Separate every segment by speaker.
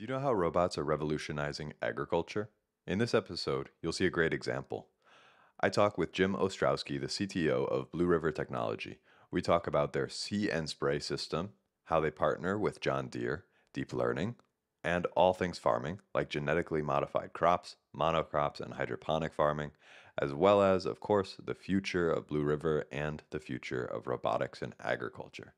Speaker 1: Do you know how robots are revolutionizing agriculture? In this episode, you'll see a great example. I talk with Jim Ostrowski, the CTO of Blue River Technology. We talk about their See and Spray system, how they partner with John Deere, deep learning, and all things farming, like genetically modified crops, monocrops, and hydroponic farming, as well as, of course, the future of Blue River and the future of robotics in agriculture.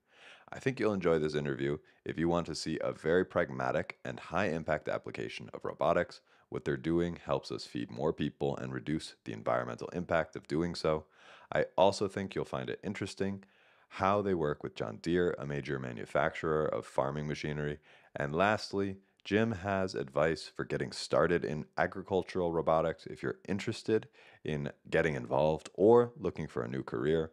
Speaker 1: I think you'll enjoy this interview if you want to see a very pragmatic and high impact application of robotics. What they're doing helps us feed more people and reduce the environmental impact of doing so. I also think you'll find it interesting how they work with John Deere, a major manufacturer of farming machinery. And lastly, Jim has advice for getting started in agricultural robotics if you're interested in getting involved or looking for a new career.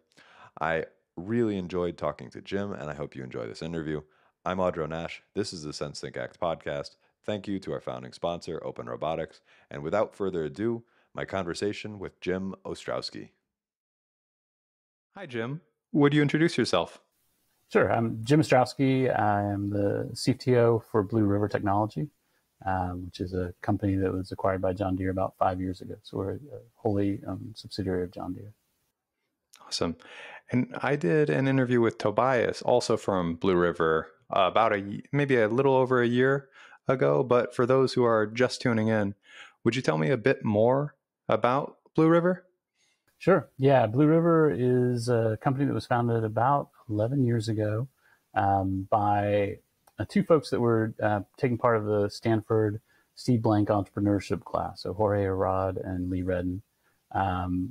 Speaker 1: I really enjoyed talking to Jim, and I hope you enjoy this interview. I'm Audro Nash. This is the Sense Think Act podcast. Thank you to our founding sponsor, Open Robotics. And without further ado, my conversation with Jim Ostrowski. Hi, Jim. Would you introduce yourself?
Speaker 2: Sure. I'm Jim Ostrowski. I am the CTO for Blue River Technology, which is a company that was acquired by John Deere about 5 years ago. So we're a wholly subsidiary of John Deere.
Speaker 1: Awesome. And I did an interview with Tobias, also from Blue River, about maybe a little over a year ago. But for those who are just tuning in, would you tell me a bit more about Blue River?
Speaker 2: Sure. Yeah. Blue River is a company that was founded about 11 years ago by two folks that were taking part of the Stanford Steve Blank entrepreneurship class. So Jorge Arad and Lee Redden,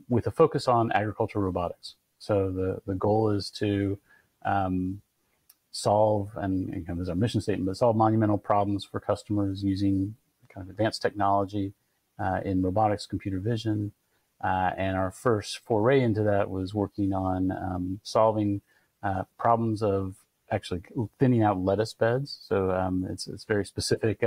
Speaker 2: with a focus on agricultural robotics. So the goal is to solve, and kind of there's our mission statement, but solve monumental problems for customers using kind of advanced technology in robotics, computer vision. And our first foray into that was working on solving problems of actually thinning out lettuce beds. So it's very specific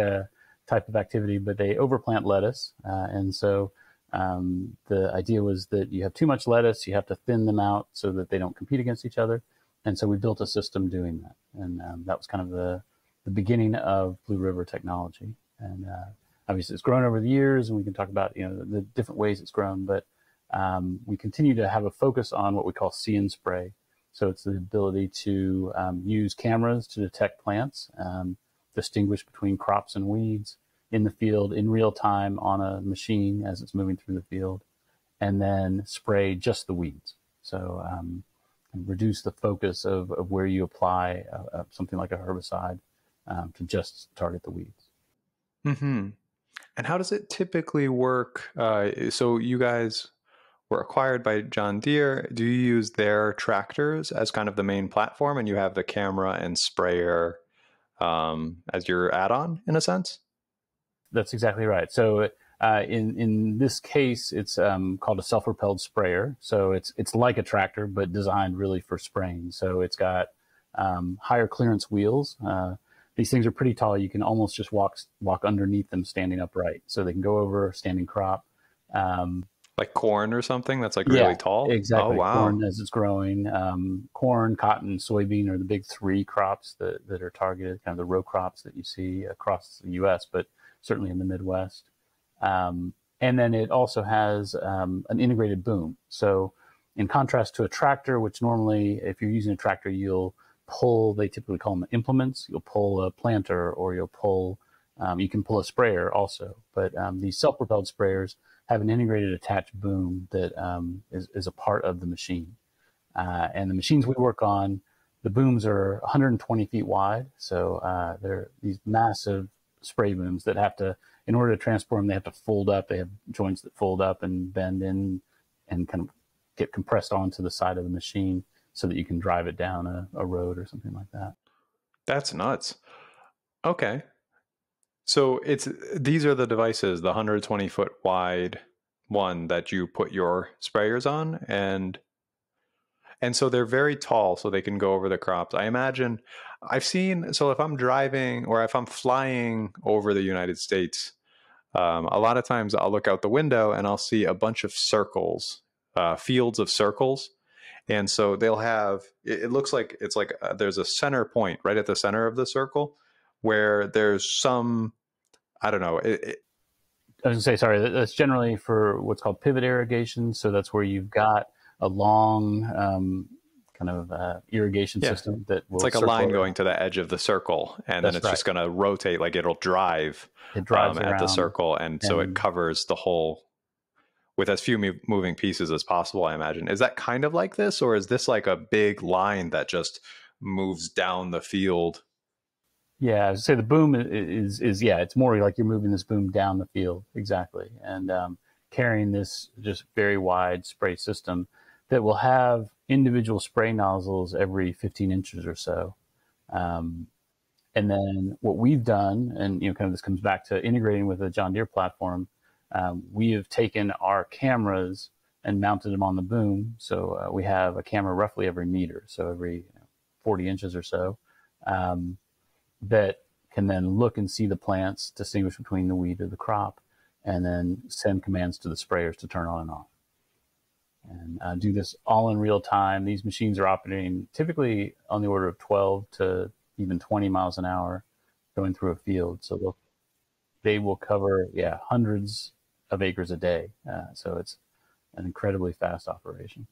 Speaker 2: type of activity, but they overplant lettuce. And so the idea was that you have too much lettuce, you have to thin them out so that they don't compete against each other. And so we built a system doing that. And that was kind of the beginning of Blue River Technology. And obviously it's grown over the years, and we can talk about the different ways it's grown, but we continue to have a focus on what we call See and Spray. So it's the ability to use cameras to detect plants, distinguish between crops and weeds in the field in real time on a machine as it's moving through the field, and then spray just the weeds. So reduce the focus of where you apply something like a herbicide to just target the weeds.
Speaker 1: Mm-hmm. And how does it typically work? So you guys were acquired by John Deere. Do you use their tractors as kind of the main platform, and you have the camera and sprayer as your add-on in a sense?
Speaker 2: That's exactly right. So in this case, it's called a self-propelled sprayer. So it's like a tractor, but designed really for spraying. So it's got higher clearance wheels. These things are pretty tall. You can almost just walk underneath them standing upright. So they can go over a standing crop.
Speaker 1: Like corn or something that's like really tall?
Speaker 2: Exactly.
Speaker 1: Oh, wow.
Speaker 2: Corn as it's growing. Corn, cotton, soybean are the big three crops that are targeted, kind of the row crops that you see across the U.S., but certainly in the Midwest. And then it also has an integrated boom. So in contrast to a tractor, which normally, if you're using a tractor, you'll pull, they typically call them implements. You'll pull a planter, or you can pull a sprayer also. But these self-propelled sprayers have an integrated attached boom that is a part of the machine. And the machines we work on, the booms are 120 feet wide. So they're these massive spray booms that have to, in order to transport them, they have to fold up. They have joints that fold up and bend in and kind of get compressed onto the side of the machine so that you can drive it down a road or something like that.
Speaker 1: That's nuts. Okay. So these are the devices, the 120-foot wide one that you put your sprayers on, and so they're very tall, so they can go over the crops. I imagine so if I'm driving or if I'm flying over the United States, a lot of times I'll look out the window and I'll see a bunch of circles, fields of circles. And so they'll have, it looks like it's like there's a center point right at the center of the circle where there's some I don't know.
Speaker 2: I was gonna say, sorry, that's generally for what's called pivot irrigation. So that's where you've got a long kind of irrigation
Speaker 1: Yeah,
Speaker 2: system that
Speaker 1: it's
Speaker 2: will
Speaker 1: like a
Speaker 2: circle
Speaker 1: line
Speaker 2: around.
Speaker 1: going to the edge of the circle, and then
Speaker 2: That's
Speaker 1: it's
Speaker 2: right.
Speaker 1: just going to rotate, like it'll drive
Speaker 2: It drives
Speaker 1: at the
Speaker 2: around,
Speaker 1: circle, and so it
Speaker 2: and
Speaker 1: covers the whole with as few moving pieces as possible, I imagine. Is that kind of like this, or is this like a big line that just moves down the field?
Speaker 2: yeah, I would say the boom is yeah, it's more like you're moving this boom down the field exactly, and carrying this just very wide spray system that will have individual spray nozzles every 15 inches or so. Um, And then what we've done, and kind of this comes back to integrating with the John Deere platform, we have taken our cameras and mounted them on the boom. So we have a camera roughly every meter, so every 40 inches or so, um, that can then look and see the plants, distinguish between the weed or the crop, and then send commands to the sprayers to turn on and off. And do this all in real time. These machines are operating typically on the order of 12 to even 20 miles an hour going through a field. So they will cover, yeah, hundreds of acres a day. So it's an incredibly fast operation.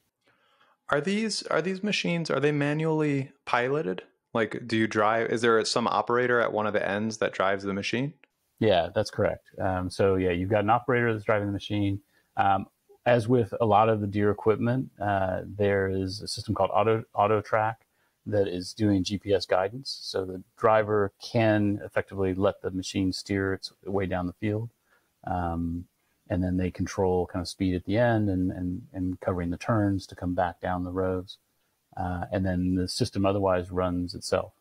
Speaker 1: Are these machines, are they manually piloted? Like, do you drive? Is there some operator at one of the ends that drives the machine?
Speaker 2: Yeah, that's correct. So yeah, you've got an operator that's driving the machine. As with a lot of the Deere equipment, there is a system called AutoTrack that is doing GPS guidance. So the driver can effectively let the machine steer its way down the field. And then they control kind of speed at the end and covering the turns to come back down the rows. And then the system otherwise runs itself.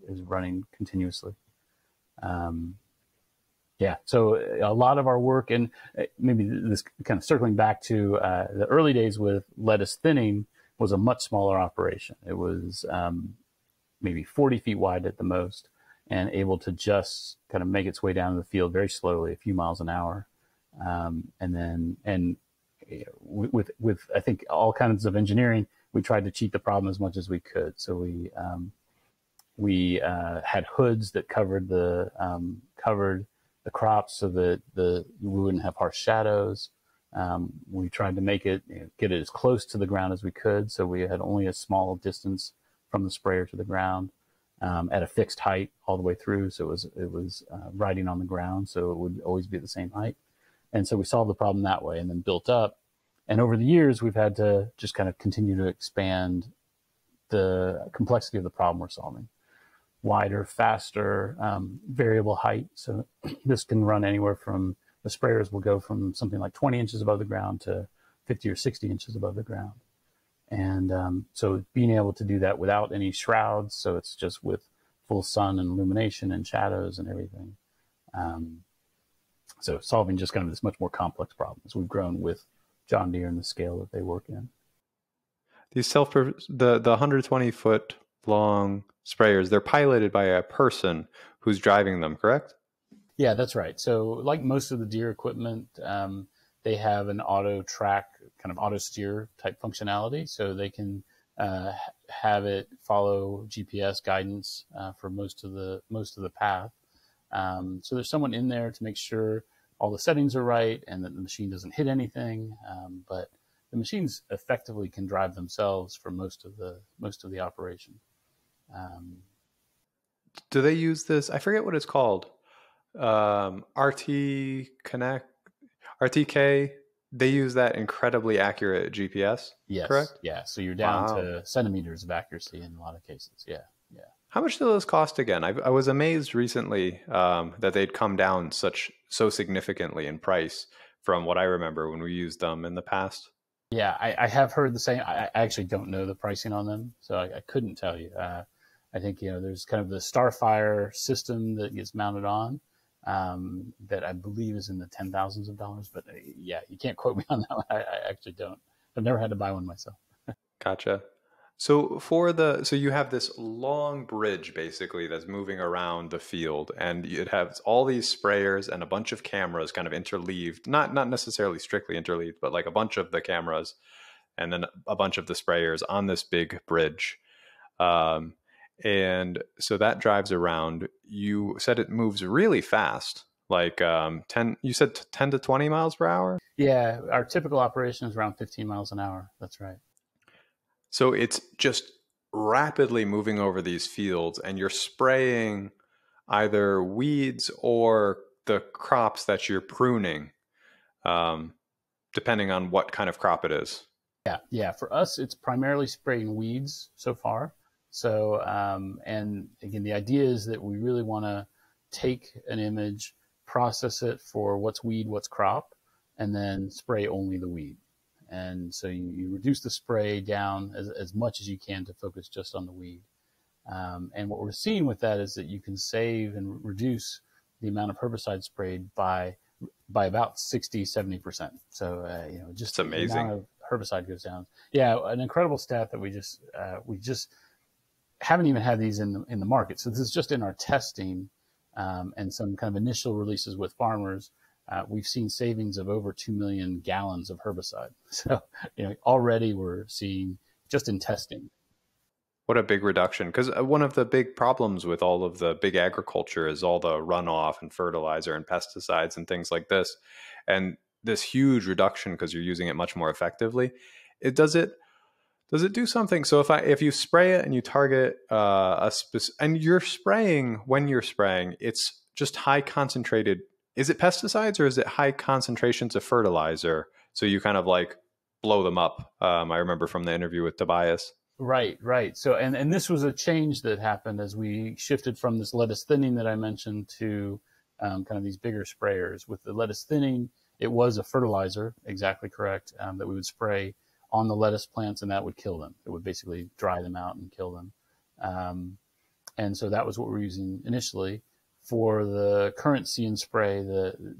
Speaker 2: Is running continuously. Yeah, so a lot of our work, and maybe this kind of circling back to the early days with lettuce thinning, was a much smaller operation. It was maybe 40 feet wide at the most, and able to just kind of make its way down the field very slowly, a few miles an hour, and with I think all kinds of engineering, we tried to cheat the problem as much as we could. So we had hoods that covered the crops so that we wouldn't have harsh shadows. We tried to make it, get it as close to the ground as we could, so we had only a small distance from the sprayer to the ground, at a fixed height all the way through. So it was riding on the ground, so it would always be the same height. And so we solved the problem that way, and then built up. And over the years, we've had to just kind of continue to expand the complexity of the problem we're solving. Wider, faster, variable height. So this can run anywhere from, the sprayers will go from something like 20 inches above the ground to 50 or 60 inches above the ground. And so being able to do that without any shrouds, so it's just with full sun and illumination and shadows and everything. So solving just kind of this much more complex problem as we've grown with John Deere and the scale that they work in.
Speaker 1: These the 120-foot long sprayers, they're piloted by a person who's driving them, correct?
Speaker 2: Yeah, that's right. So like most of the Deere equipment, they have an AutoTrack, kind of auto steer type functionality. So they can have it follow GPS guidance for most of the path. So there's someone in there to make sure all the settings are right and that the machine doesn't hit anything. But the machines effectively can drive themselves for most of the operation.
Speaker 1: Do they use this? I forget what it's called. RT Connect, RTK. They use that incredibly accurate GPS.
Speaker 2: Yes.
Speaker 1: Correct.
Speaker 2: Yeah. So you're down to centimeters of accuracy in a lot of cases. Yeah. Yeah.
Speaker 1: How much do those cost again? I was amazed recently that they'd come down so significantly in price from what I remember when we used them in the past.
Speaker 2: Yeah, I have heard the same. I actually don't know the pricing on them, so I couldn't tell you. I think there's kind of the Starfire system that gets mounted on that I believe is in the $10,000s of dollars. But yeah, you can't quote me on that one. I actually don't. I've never had to buy one myself.
Speaker 1: Gotcha. So so you have this long bridge basically that's moving around the field, and it has all these sprayers and a bunch of cameras kind of interleaved, not necessarily strictly interleaved, but like a bunch of the cameras and then a bunch of the sprayers on this big bridge. And so that drives around. You said it moves really fast, like 10, you said 10 to 20 miles per hour?
Speaker 2: Yeah, our typical operation is around 15 miles an hour. That's right.
Speaker 1: So it's just rapidly moving over these fields, and you're spraying either weeds or the crops that you're pruning, um, depending on what kind of crop it is.
Speaker 2: Yeah, yeah. For us, it's primarily spraying weeds so far. So, and again, the idea is that we really want to take an image, process it for what's weed, what's crop, and then spray only the weed. And so you reduce the spray down as much as you can to focus just on the weed. And what we're seeing with that is that you can save and reduce the amount of herbicide sprayed by about 60-70%. So, just
Speaker 1: It's
Speaker 2: the amount
Speaker 1: amazing.
Speaker 2: of herbicide goes down. Yeah, an incredible stat that we just haven't even had these in the market. So this is just in our testing and some kind of initial releases with farmers. We've seen savings of over 2 million gallons of herbicide. So, already we're seeing just in testing.
Speaker 1: What a big reduction. Because one of the big problems with all of the big agriculture is all the runoff and fertilizer and pesticides and things like this. And this huge reduction because you're using it much more effectively. It does it do something? So if you spray it and you target and you're spraying when you're spraying, it's just high concentrated. Is it pesticides or is it high concentrations of fertilizer? So you kind of like blow them up. I remember from the interview with Tobias.
Speaker 2: Right, right. So, and this was a change that happened as we shifted from this lettuce thinning that I mentioned to kind of these bigger sprayers. With the lettuce thinning, it was a fertilizer, exactly correct, that we would spray on the lettuce plants, and that would kill them. It would basically dry them out and kill them. And so that was what we're using initially. For the current See and Spray,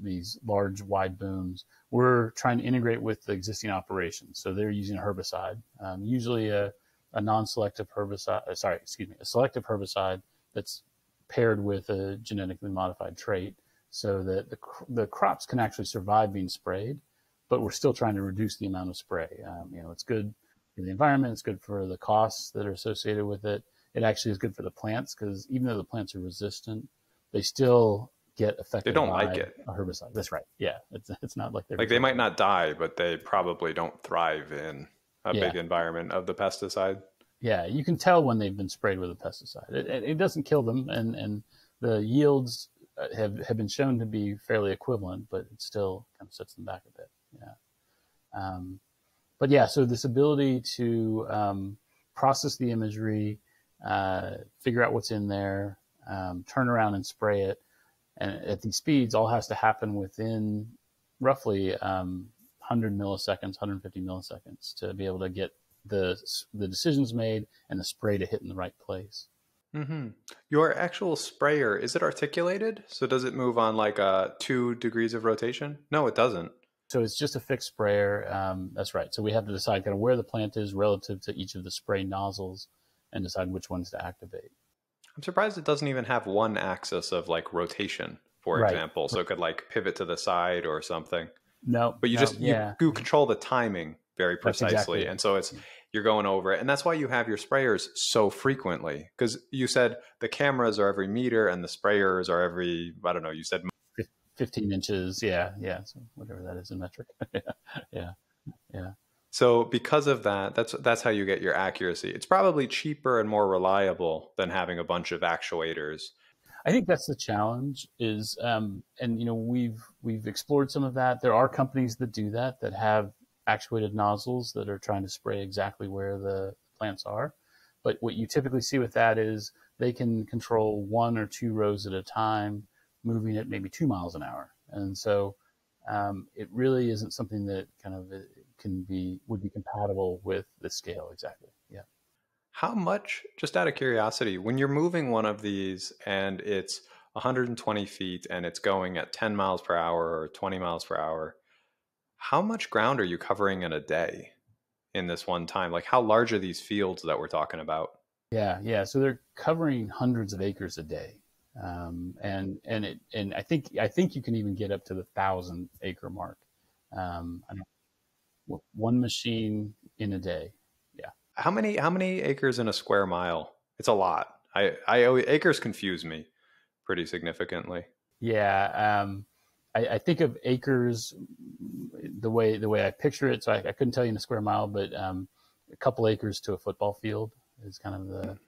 Speaker 2: these large wide booms, we're trying to integrate with the existing operations. So they're using a herbicide, usually a non-selective herbicide, a selective herbicide that's paired with a genetically modified trait so that the crops can actually survive being sprayed, but we're still trying to reduce the amount of spray. It's good for the environment. It's good for the costs that are associated with it. It actually is good for the plants because even though the plants are resistant, they still get affected
Speaker 1: They don't
Speaker 2: by
Speaker 1: like it.
Speaker 2: a herbicide. That's right. Yeah. It's not like they're
Speaker 1: Like they might not die, but they probably don't thrive in a
Speaker 2: yeah.
Speaker 1: big environment of the pesticide.
Speaker 2: Yeah, you can tell when they've been sprayed with a pesticide. It doesn't kill them, and the yields have been shown to be fairly equivalent, but it still kind of sets them back a bit. Yeah. But yeah, so this ability to process the imagery, figure out what's in there, turn around and spray it, and at these speeds, all has to happen within roughly 100 milliseconds, 150 milliseconds to be able to get the decisions made and the spray to hit in the right place.
Speaker 1: Mm-hmm. Your actual sprayer, is it articulated? So does it move on like 2 degrees of rotation? No, it doesn't.
Speaker 2: So it's just a fixed sprayer. That's right. So we have to decide kind of where the plant is relative to each of the spray nozzles and decide which ones to activate.
Speaker 1: I'm surprised it doesn't even have one axis of like rotation, for
Speaker 2: Right.
Speaker 1: example. So it could like pivot to the side or something.
Speaker 2: No,
Speaker 1: But you
Speaker 2: no,
Speaker 1: just
Speaker 2: yeah,
Speaker 1: you control the timing very
Speaker 2: that's
Speaker 1: precisely.
Speaker 2: exactly it.
Speaker 1: And so you're going over it. And that's why you have your sprayers so frequently. Because you said the cameras are every meter and the sprayers are every, I don't know, you said
Speaker 2: 15 inches. Yeah, yeah. So whatever that is in metric. Yeah, yeah.
Speaker 1: so because of that, that's how you get your accuracy. It's probably cheaper and more reliable than having a bunch of actuators.
Speaker 2: I think that's the challenge is, and we've explored some of that. There are companies that do that have actuated nozzles that are trying to spray exactly where the plants are. But what you typically see with that is they can control 1 or 2 rows at a time, moving at maybe 2 miles an hour. And so it really isn't something that kind of would be compatible with the scale exactly. Yeah.
Speaker 1: How much, just out of curiosity, when you're moving one of these and it's 120 feet and it's going at 10 miles per hour or 20 miles per hour, how much ground are you covering in a day in this one time? Like how large are these fields that we're talking about?
Speaker 2: Yeah, yeah. So they're covering hundreds of acres a day, and I think you can even get up to the 1,000 acre mark. I don't, one machine in a day. Yeah.
Speaker 1: How many acres in a square mile? It's a lot.
Speaker 3: Acres confuse me pretty significantly.
Speaker 2: Yeah. I think of acres the way I picture it. So I couldn't tell you in a square mile, but a couple acres to a football field is kind of the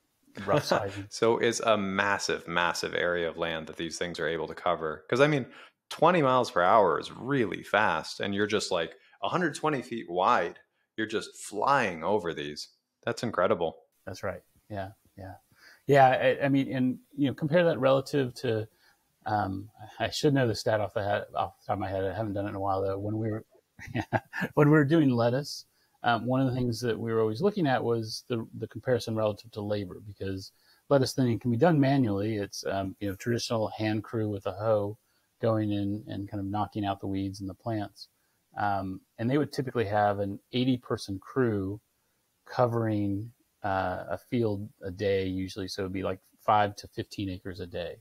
Speaker 2: rough sizing.
Speaker 3: So it's a massive, massive area of land that these things are able to cover. Because I mean, 20 miles per hour is really fast, and you're just like 120 feet wide. You're just flying over these. That's incredible.
Speaker 2: That's right. Yeah. Yeah. Yeah. I mean, and compare that relative to. I should know the stat off the top of my head. I haven't done it in a while though. When we were doing lettuce, one of the things that we were always looking at was the comparison relative to labor, because lettuce thinning can be done manually. It's traditional hand crew with a hoe going in and kind of knocking out the weeds in the plants, and they would typically have an 80-person crew covering a field a day usually. So it'd be like 5 to 15 acres a day.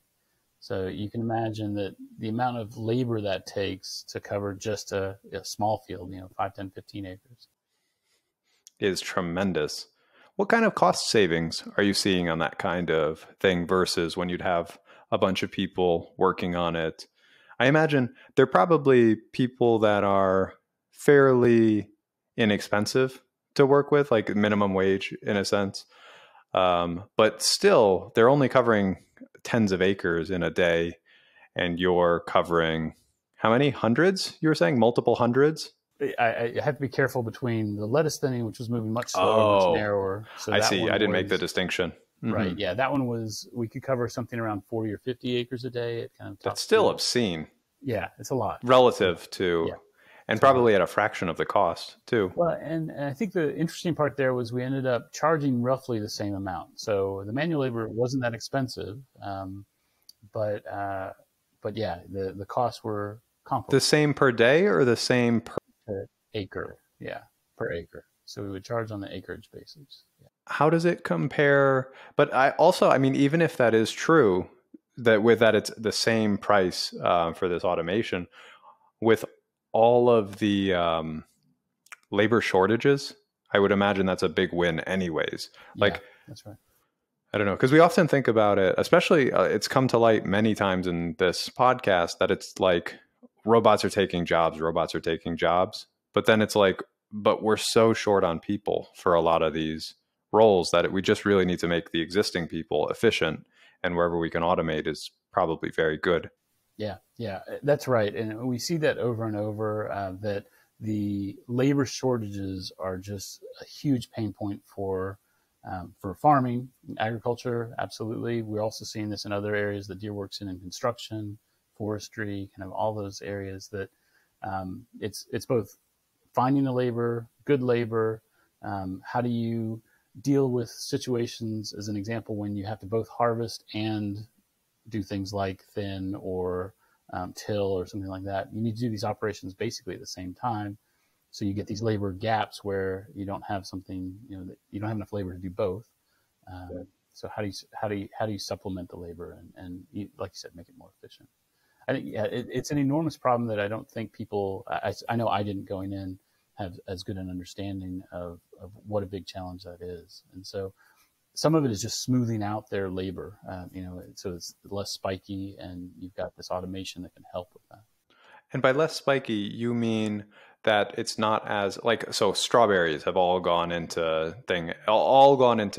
Speaker 2: So you can imagine that the amount of labor that takes to cover just a small field, 5, 10, 15 acres.
Speaker 3: Is tremendous. What kind of cost savings are you seeing on that kind of thing versus when you'd have a bunch of people working on it? I imagine they're probably people that are fairly inexpensive to work with, like minimum wage in a sense. But still, they're only covering tens of acres in a day, and you're covering how many hundreds? You were saying multiple hundreds?
Speaker 2: I have to be careful between the lettuce thinning, which was moving much slower, much narrower.
Speaker 3: So I see. I didn't make the distinction.
Speaker 2: Mm-hmm. Right. Yeah. That one we could cover something around 40 or 50 acres a day. It kind of
Speaker 3: That's still obscene.
Speaker 2: Yeah. It's a lot.
Speaker 3: Relative to, and probably at a fraction of the cost too.
Speaker 2: Well, and I think the interesting part there was we ended up charging roughly the same amount. So the manual labor wasn't that expensive. But yeah, the costs were comparable.
Speaker 3: The same per day or the same per
Speaker 2: acre? Yeah, per acre. So we would charge on the acreage basis. Yeah.
Speaker 3: How does it compare? But I mean, even if that is true, that it's the same price for this automation, with all of the labor shortages, I would imagine that's a big win anyways.
Speaker 2: Like, that's right.
Speaker 3: I don't know, because we often think about it, especially it's come to light many times in this podcast that it's like robots are taking jobs. But then it's like, but we're so short on people for a lot of these roles that we just really need to make the existing people efficient, and wherever we can automate is probably very good.
Speaker 2: Yeah, that's right. And we see that over and over, that the labor shortages are just a huge pain point for farming, agriculture. Absolutely. We're also seeing this in other areas that Deere works in construction, forestry, kind of all those areas that it's both finding the labor, good labor. How do you deal with situations, as an example, when you have to both harvest and do things like thin or till or something like that? You need to do these operations basically at the same time. So you get these labor gaps where you don't have something, you don't have enough labor to do both. So how do you supplement the labor and like you said, make it more efficient? I think it's an enormous problem that I don't think people. I know I didn't going in have as good an understanding of what a big challenge that is, and so some of it is just smoothing out their labor, so it's less spiky, and you've got this automation that can help with that.
Speaker 3: And by less spiky, you mean that it's not as so strawberries have all gone into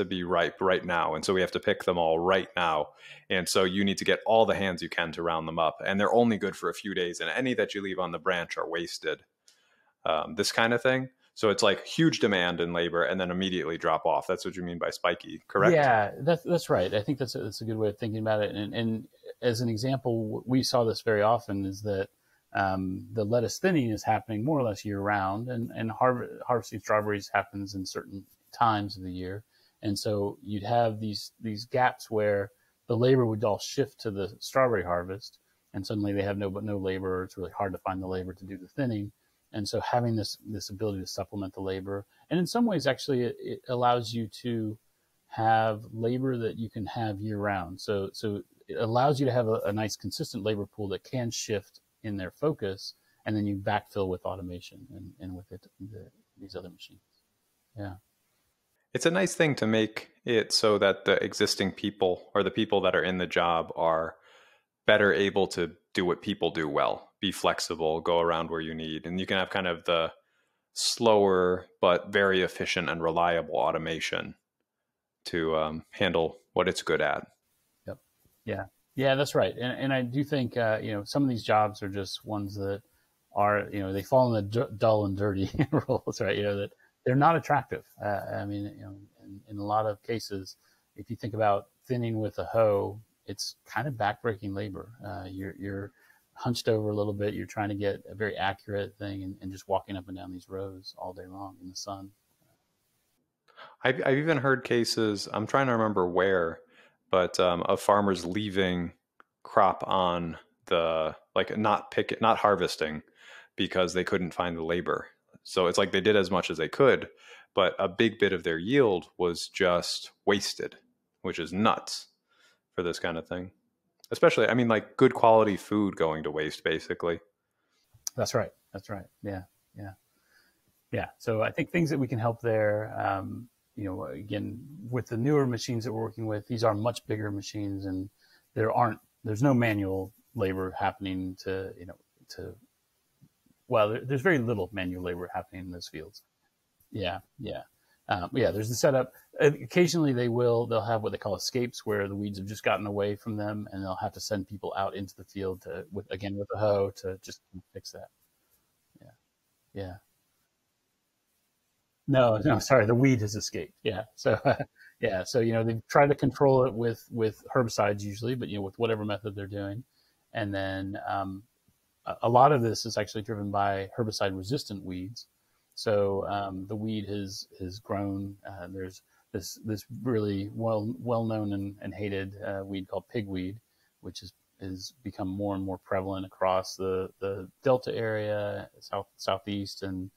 Speaker 3: be ripe right now. And so we have to pick them all right now. And so you need to get all the hands you can to round them up, and they're only good for a few days, and any that you leave on the branch are wasted. This kind of thing. So it's like huge demand in labor and then immediately drop off. That's what you mean by spiky, correct?
Speaker 2: Yeah, that's right. I think that's a good way of thinking about it. And as an example, we saw this very often is that the lettuce thinning is happening more or less year round, and harvesting strawberries happens in certain times of the year. And so you'd have these gaps where the labor would all shift to the strawberry harvest, and suddenly they have no labor. It's really hard to find the labor to do the thinning. And so having this ability to supplement the labor, and in some ways, actually, it allows you to have labor that you can have year round. So it allows you to have a nice consistent labor pool that can shift in their focus, and then you backfill with automation and with these other machines. Yeah.
Speaker 3: It's a nice thing to make it so that the existing people or the people that are in the job are better able to do what people do well, be flexible, go around where you need. And you can have kind of the slower but very efficient and reliable automation to handle what it's good at.
Speaker 2: Yep. Yeah. Yeah, that's right. And I do think, some of these jobs are just ones that are, they fall in the dull and dirty roles, right? That they're not attractive. I mean, in a lot of cases, if you think about thinning with a hoe, it's kind of backbreaking labor. You're hunched over a little bit. You're trying to get a very accurate thing and just walking up and down these rows all day long in the sun.
Speaker 3: I've even heard cases, I'm trying to remember where, but of farmers leaving crop on the, like not harvesting because they couldn't find the labor. So it's like they did as much as they could, but a big bit of their yield was just wasted, which is nuts for this kind of thing. Especially, I mean, like good quality food going to waste, basically.
Speaker 2: That's right. That's right. Yeah. Yeah. Yeah. So I think things that we can help there, again, with the newer machines that we're working with, these are much bigger machines, and there's no manual labor happening there's very little manual labor happening in those fields. Yeah. Yeah. There's the setup. Occasionally they'll have what they call escapes, where the weeds have just gotten away from them, and they'll have to send people out into the field with a hoe to just fix that. Yeah. Yeah. No, sorry, the weed has escaped. Yeah. So, So, they try to control it with herbicides usually, but, with whatever method they're doing. And then a lot of this is actually driven by herbicide resistant weeds. So the weed has grown. There's this really well known and hated weed called pigweed, which is become more and more prevalent across the Delta area, southeast, and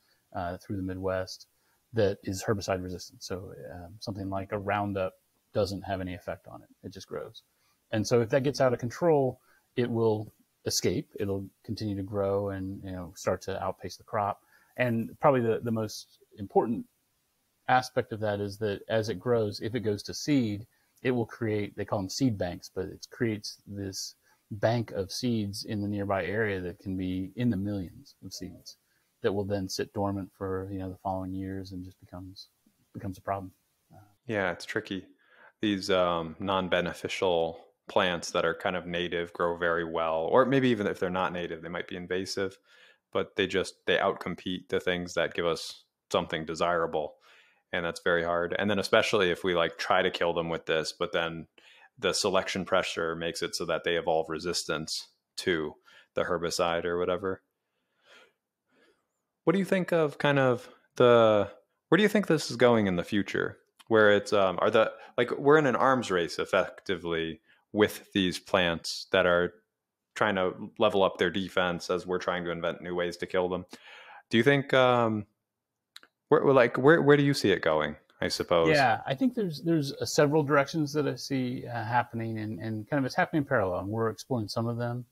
Speaker 2: through the Midwest. That is herbicide resistant. So something like a Roundup doesn't have any effect on it. It just grows. And so if that gets out of control, it will escape. It'll continue to grow and start to outpace the crop. And probably the most important aspect of that is that as it grows, if it goes to seed, it will create, they call them seed banks, but it creates this bank of seeds in the nearby area that can be in the millions of seeds that will then sit dormant for the following years and just becomes a problem.
Speaker 3: Yeah, it's tricky. These non-beneficial plants that are kind of native grow very well, or maybe even if they're not native, they might be invasive, but they outcompete the things that give us something desirable, and that's very hard. And then especially if we like try to kill them with this, but then the selection pressure makes it so that they evolve resistance to the herbicide or whatever. What do you think of where do you think this is going in the future? Where it's we're in an arms race effectively with these plants that are trying to level up their defense as we're trying to invent new ways to kill them. Do you think where do you see it going, I suppose?
Speaker 2: Yeah, I think there's several directions that I see happening, and kind of it's happening in parallel, and we're exploring some of them.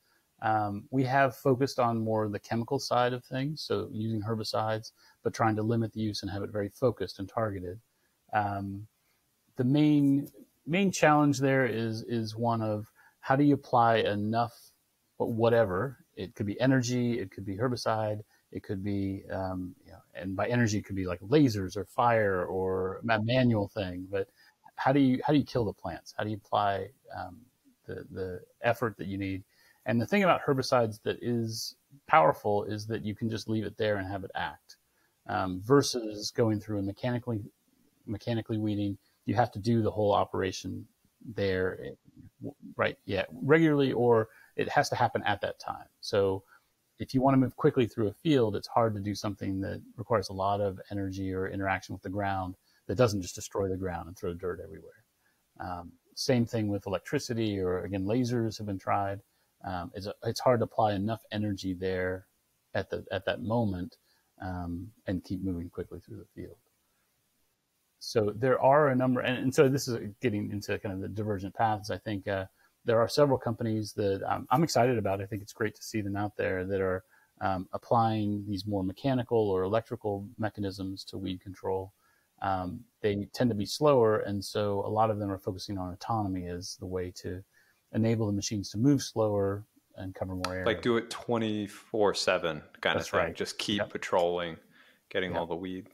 Speaker 2: We have focused on more the chemical side of things, so using herbicides, but trying to limit the use and have it very focused and targeted. The main challenge there is one of how do you apply enough, whatever. It could be energy, it could be herbicide, it could be, and by energy it could be like lasers or fire or a manual thing. But how do you kill the plants? How do you apply the effort that you need? And the thing about herbicides that is powerful is that you can just leave it there and have it act, versus going through and mechanically weeding. You have to do the whole operation there, right? Yeah, regularly, or it has to happen at that time. So if you want to move quickly through a field, it's hard to do something that requires a lot of energy or interaction with the ground that doesn't just destroy the ground and throw dirt everywhere. Same thing with electricity, or again, lasers have been tried. It's hard to apply enough energy there at that moment and keep moving quickly through the field. So there are a number, and so this is getting into kind of the divergent paths. I think there are several companies that I'm excited about. I think it's great to see them out there that are applying these more mechanical or electrical mechanisms to weed control. they tend to be slower. And so a lot of them are focusing on autonomy as the way to enable the machines to move slower and cover more area.
Speaker 3: Like do it 24/7 kind
Speaker 2: That's
Speaker 3: of thing.
Speaker 2: right.
Speaker 3: Just keep
Speaker 2: Yep.
Speaker 3: patrolling, getting
Speaker 2: Yep.
Speaker 3: all the weeds.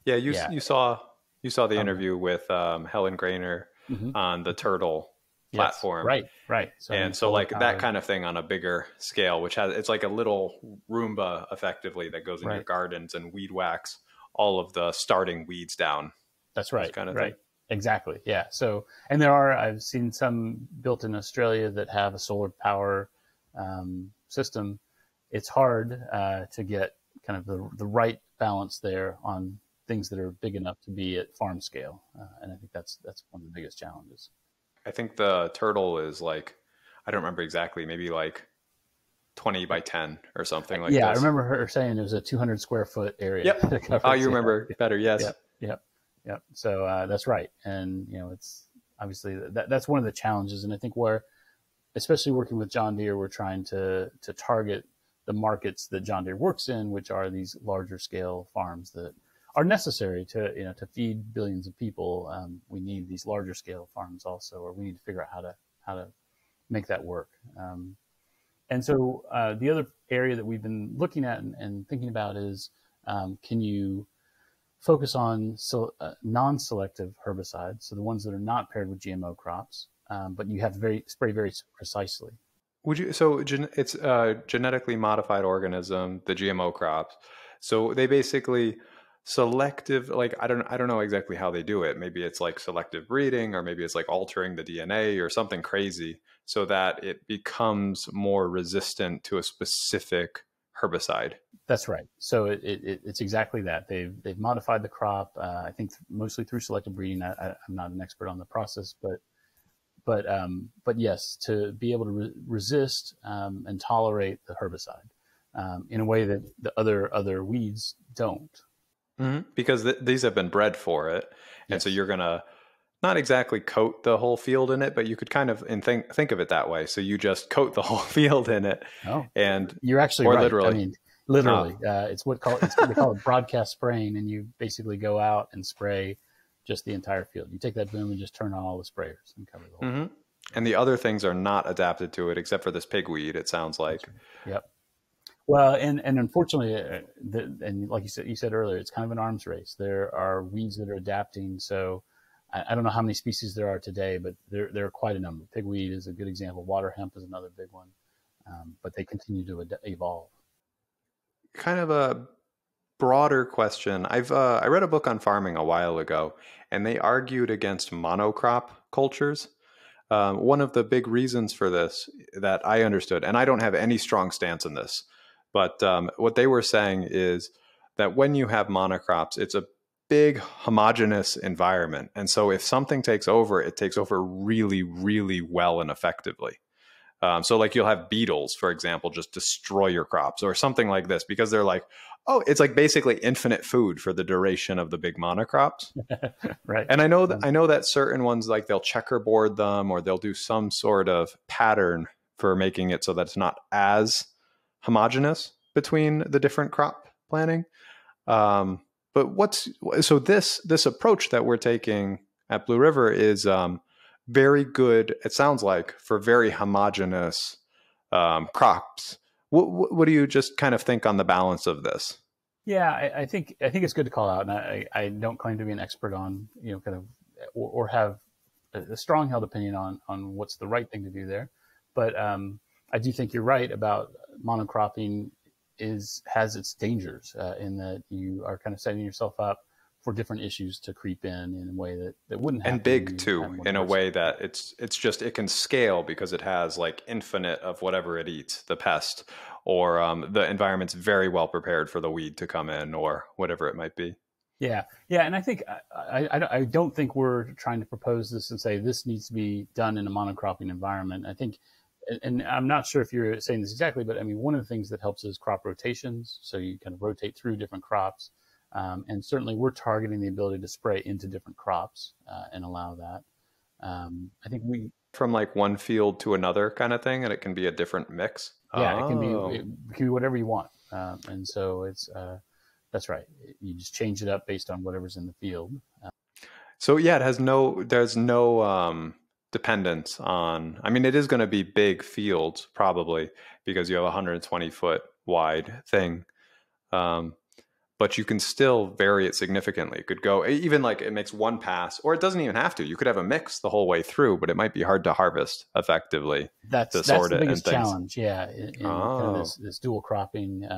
Speaker 3: Yeah,
Speaker 2: Yeah.
Speaker 3: you saw the
Speaker 2: Okay.
Speaker 3: interview with Helen Grainer
Speaker 2: Mhm.
Speaker 3: on the Turtle
Speaker 2: Yes.
Speaker 3: platform.
Speaker 2: Right.
Speaker 3: And so like that kind of thing on a bigger scale, which has, it's like a little Roomba effectively that goes in your
Speaker 2: Right.
Speaker 3: gardens and weed whacks all of the starting weeds down.
Speaker 2: That's right.
Speaker 3: Kind of
Speaker 2: Right.
Speaker 3: thing.
Speaker 2: Exactly. Yeah. So, and I've seen some built in Australia that have a solar power system. It's hard to get kind of the right balance there on things that are big enough to be at farm scale. And I think that's one of the biggest challenges.
Speaker 3: I think the Turtle is like, I don't remember exactly, maybe like 20 by 10 or something like
Speaker 2: Yeah,
Speaker 3: this.
Speaker 2: I remember her saying it was a 200 square foot area.
Speaker 3: Yep. Oh, you remember better. Yes.
Speaker 2: Yep. So that's right. And, it's obviously that's one of the challenges. And I think where, especially working with John Deere, we're trying to target the markets that John Deere works in, which are these larger scale farms that are necessary to feed billions of people. We need these larger scale farms also, or we need to figure out how to make that work. And so the other area that we've been looking at and thinking about is, can you focus on non-selective herbicides, so the ones that are not paired with GMO crops, but you have to spray very precisely.
Speaker 3: Would you? So it's a genetically modified organism, the GMO crops. So they basically selective, like I don't know exactly how they do it. Maybe it's like selective breeding, or maybe it's like altering the DNA or something crazy, so that it becomes more resistant to a specific herbicide.
Speaker 2: That's right. So it's exactly that. They've modified the crop. I think mostly through selective breeding. I'm not an expert on the process, but yes, to be able to resist and tolerate the herbicide in a way that the other weeds don't.
Speaker 3: Mm-hmm. Because these have been bred for it, and so you're gonna not exactly coat the whole field in it, but you could kind of think of it that way. So you just coat the whole field in it.
Speaker 2: Oh,
Speaker 3: and
Speaker 2: you're actually
Speaker 3: or
Speaker 2: right.
Speaker 3: Literally.
Speaker 2: I mean, literally, it's what they call it broadcast spraying, and you basically go out and spray just the entire field. You take that boom and just turn on all the sprayers and cover the whole.
Speaker 3: Mm-hmm. And the other things are not adapted to it, except for this pigweed. It sounds like.
Speaker 2: Right. Yep. Well, and unfortunately, and like you said earlier, it's kind of an arms race. There are weeds that are adapting. So I don't know how many species there are today, but there are quite a number. Pigweed is a good example. Water hemp is another big one. But they continue to evolve.
Speaker 3: Kind of a broader question. I read a book on farming a while ago, and they argued against monocrop cultures. One of the big reasons for this that I understood, and I don't have any strong stance in this, but what they were saying is that when you have monocrops, it's a big homogeneous environment. And so if something takes over, it takes over really, really well and effectively. So like you'll have beetles, for example, just destroy your crops or something like this, because they're like, oh, it's like basically infinite food for the duration of the big monocrops.
Speaker 2: Right.
Speaker 3: And I know that certain ones, like they'll checkerboard them, or they'll do some sort of pattern for making it so that it's not as homogeneous between the different crop planting. But this approach that we're taking at Blue River is very good, it sounds like, for very homogeneous crops. What do you just kind of think on the balance of this?
Speaker 2: Yeah, I think it's good to call out, and I don't claim to be an expert on kind of or have a strong held opinion on what's the right thing to do there, but I do think you're right about monocropping has its dangers in that you are kind of setting yourself up for different issues to creep in a way that wouldn't happen.
Speaker 3: And big too, in a way that it can scale because it has like infinite of whatever it eats, the pest, or the environment's very well prepared for the weed to come in, or whatever it might be.
Speaker 2: Yeah. And I think I don't think we're trying to propose this and say this needs to be done in a monocropping environment. I think, and I'm not sure if you're saying this exactly, but I mean, one of the things that helps is crop rotations. So you kind of rotate through different crops. And certainly we're targeting the ability to spray into different crops and allow that. I think
Speaker 3: from like one field to another kind of thing, and it can be a different mix.
Speaker 2: Yeah, it can be whatever you want. And so it's, That's right. You just change it up based on whatever's in the field.
Speaker 3: So yeah, there's no dependence on, I mean, it is going to be big fields probably because you have a 120-foot wide thing. But you can still vary it significantly. It could go even like it makes one pass, or it doesn't even have to. You could have a mix the whole way through, but it might be hard to harvest effectively.
Speaker 2: That's the biggest challenge. Yeah, in kind of this dual cropping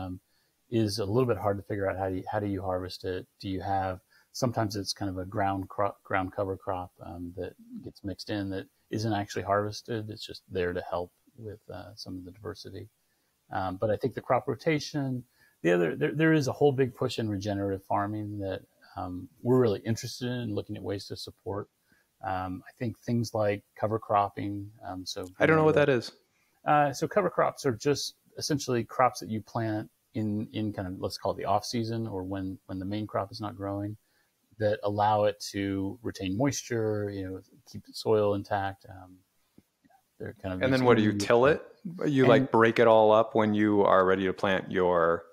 Speaker 2: is a little bit hard to figure out how do you harvest it. Do you have, sometimes it's kind of a ground cover crop that gets mixed in that isn't actually harvested. It's just there to help with some of the diversity. But I think the crop rotation. There is a whole big push in regenerative farming that we're really interested in looking at ways to support. I think things like cover cropping. So
Speaker 3: I don't know what that is.
Speaker 2: So cover crops are just essentially crops that you plant in kind of, let's call it the off season, or when the main crop is not growing, that allow it to retain moisture, keep the soil intact. They're kind of.
Speaker 3: And then what do you till it? You like break it all up when you are ready to plant your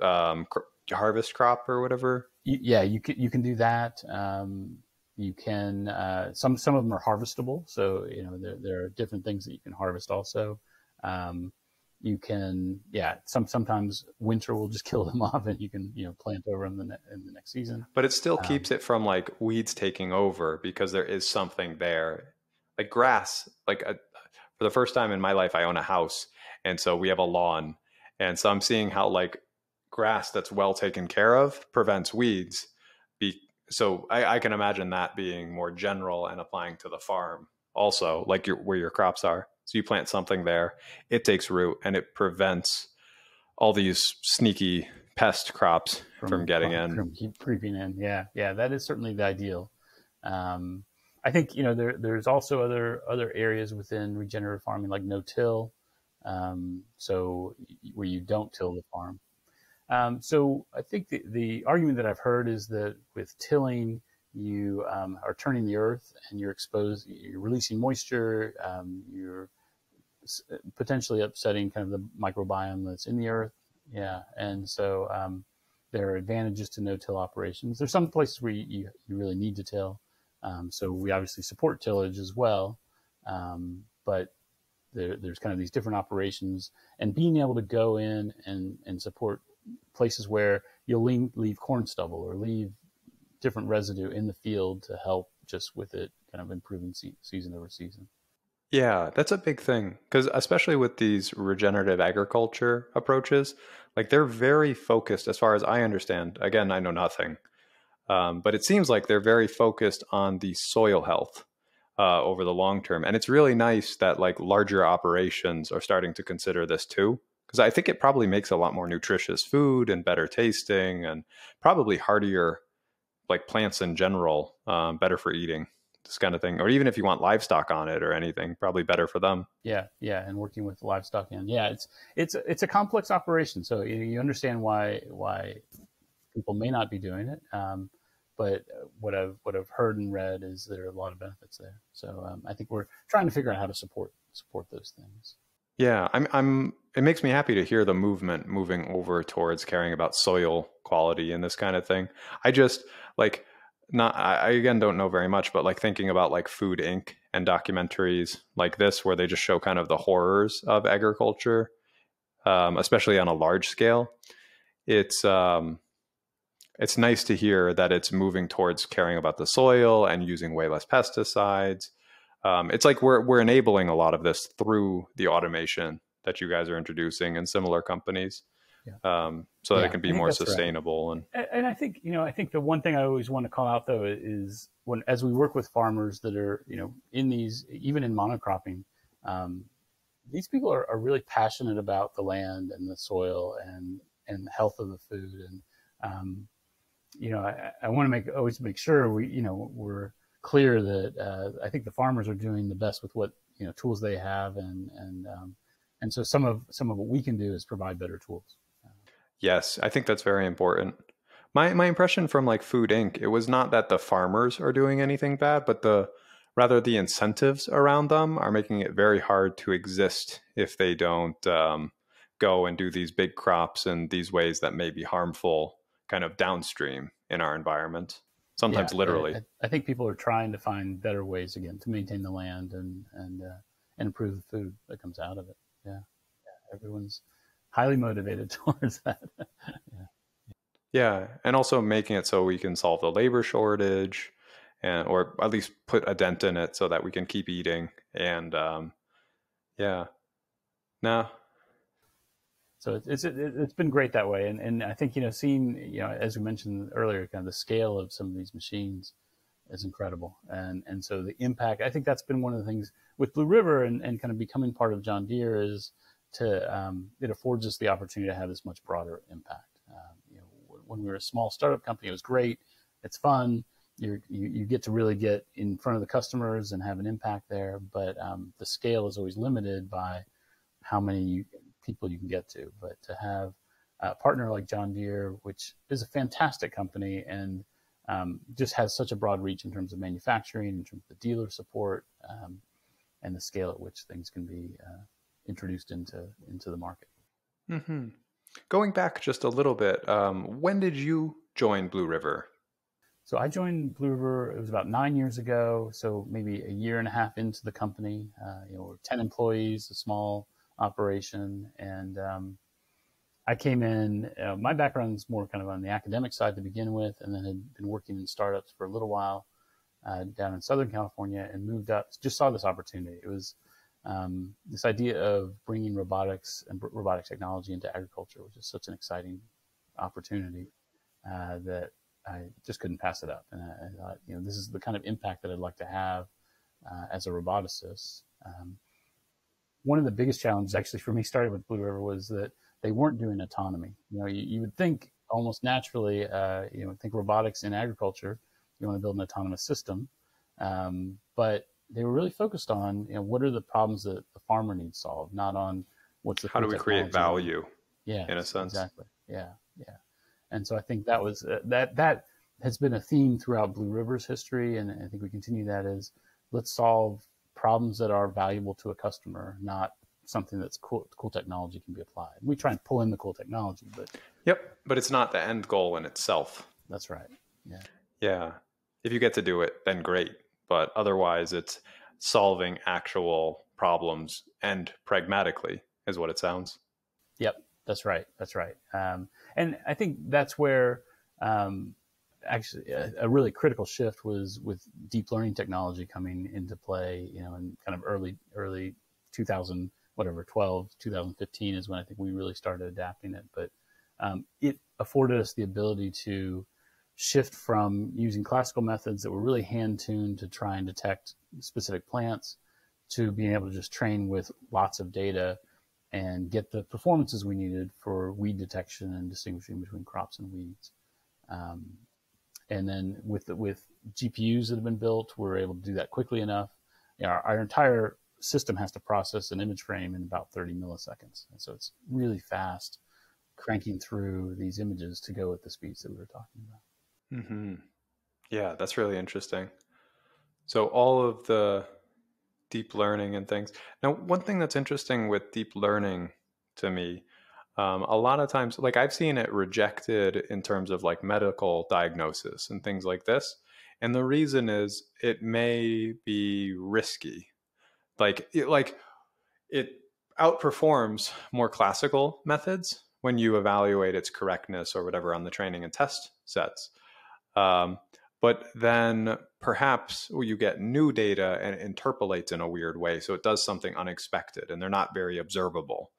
Speaker 3: harvest crop or whatever.
Speaker 2: You can do that. You can some of them are harvestable, so there are different things that you can harvest also. You can sometimes winter will just kill them off, and you can plant over them in the next season.
Speaker 3: But it still keeps it from like weeds taking over because there is something there, like grass. For the first time in my life, I own a house, and so we have a lawn, and so I'm seeing how like grass that's well taken care of prevents weeds. So I can imagine that being more general and applying to the farm also, like where your crops are. So you plant something there, it takes root, and it prevents all these sneaky pest crops from getting in.
Speaker 2: From creeping in. Yeah, that is certainly the ideal. I think there's also other areas within regenerative farming like no-till, so where you don't till the farm. So I think the argument that I've heard is that with tilling, you are turning the earth and you're releasing moisture, you're potentially upsetting kind of the microbiome that's in the earth. Yeah. And so there are advantages to no-till operations. There's some places where you really need to till. So we obviously support tillage as well. But there's kind of these different operations, and being able to go in and support places where you'll leave corn stubble or leave different residue in the field to help just with it kind of improving season over season.
Speaker 3: Yeah, that's a big thing, because especially with these regenerative agriculture approaches, like they're very focused, as far as I understand. Again, I know nothing, but it seems like they're very focused on the soil health over the long term. And it's really nice that like larger operations are starting to consider this too. Because I think it probably makes a lot more nutritious food and better tasting and probably hardier, like plants in general, better for eating, this kind of thing. Or even if you want livestock on it or anything, probably better for them.
Speaker 2: Yeah, and working with livestock it's a complex operation. So you understand why people may not be doing it. But what I've heard and read is there are a lot of benefits there. So I think we're trying to figure out how to support those things.
Speaker 3: Yeah, it makes me happy to hear the movement moving over towards caring about soil quality and this kind of thing. I just I again don't know very much, but like thinking about like Food Inc. and documentaries like this, where they just show kind of the horrors of agriculture, especially on a large scale. It's nice to hear that it's moving towards caring about the soil and using way less pesticides. It's like we're enabling a lot of this through the automation that you guys are introducing in similar companies, so that it can be more sustainable.
Speaker 2: Right. And I think the one thing I always want to call out though is as we work with farmers that are in these, even in monocropping, these people are really passionate about the land and the soil and the health of the food. And I want to always make sure we're clear that I think the farmers are doing the best with what tools they have, and so some of what we can do is provide better tools.
Speaker 3: Yes, I think that's very important. My impression from like Food Inc., it was not that the farmers are doing anything bad, but rather the incentives around them are making it very hard to exist if they don't go and do these big crops in these ways that may be harmful kind of downstream in our environment, sometimes
Speaker 2: Yeah,
Speaker 3: literally.
Speaker 2: I think people are trying to find better ways again to maintain the land and improve the food that comes out of it. Yeah, everyone's highly motivated towards that. Yeah.
Speaker 3: Yeah, and also making it so we can solve the labor shortage, and or at least put a dent in it so that we can keep eating. And yeah, no,
Speaker 2: So it's been great that way, and I think seeing as we mentioned earlier, kind of the scale of some of these machines is incredible, and so the impact. I think that's been one of the things with Blue River and kind of becoming part of John Deere is to it affords us the opportunity to have this much broader impact. When we were a small startup company, it was great. It's fun. You get to really get in front of the customers and have an impact there. But the scale is always limited by how many people you can get to. But to have a partner like John Deere, which is a fantastic company and just has such a broad reach in terms of manufacturing, in terms of the dealer support, and the scale at which things can be introduced into the market.
Speaker 3: Mm-hmm. Going back just a little bit, when did you join Blue River?
Speaker 2: So I joined Blue River, it was about 9 years ago, so maybe a year and a half into the company. We're 10 employees, a small operation, and I came in, my background is more kind of on the academic side to begin with, and then had been working in startups for a little while down in Southern California and moved up, just saw this opportunity. It was this idea of bringing robotics and robotic technology into agriculture, which is such an exciting opportunity that I just couldn't pass it up. And I thought, this is the kind of impact that I'd like to have as a roboticist. One of the biggest challenges actually for me starting with Blue River was that they weren't doing autonomy. You would think almost naturally, think robotics in agriculture, you want to build an autonomous system. But they were really focused on, what are the problems that the farmer needs solved, not on what's the
Speaker 3: how do we create value?
Speaker 2: Yeah,
Speaker 3: in a sense.
Speaker 2: Exactly. Yeah. And so I think that was that has been a theme throughout Blue River's history, and I think we continue that is let's solve problems that are valuable to a customer, not something that's cool technology can be applied. We try and pull in the cool technology, but
Speaker 3: but it's not the end goal in itself.
Speaker 2: That's right.
Speaker 3: Yeah. If you get to do it, then great. But otherwise, it's solving actual problems and pragmatically is what it sounds.
Speaker 2: Yep, that's right. And I think that's where actually a really critical shift was with deep learning technology coming into play, in kind of early 2012, 2015 is when I think we really started adapting it. But it afforded us the ability to shift from using classical methods that were really hand-tuned to try and detect specific plants to being able to just train with lots of data and get the performances we needed for weed detection and distinguishing between crops and weeds. And then with GPUs that have been built, we're able to do that quickly enough. Our entire system has to process an image frame in about 30 milliseconds. And so it's really fast cranking through these images to go at the speeds that we were talking about.
Speaker 3: Mm-hmm. Yeah, that's really interesting. So all of the deep learning and things. Now, one thing that's interesting with deep learning to me, a lot of times, like I've seen it rejected in terms of like medical diagnosis and things like this. And the reason is it may be risky. Like it outperforms more classical methods when you evaluate its correctness or whatever on the training and test sets. But then perhaps you get new data and it interpolates in a weird way. So it does something unexpected and they're not very observable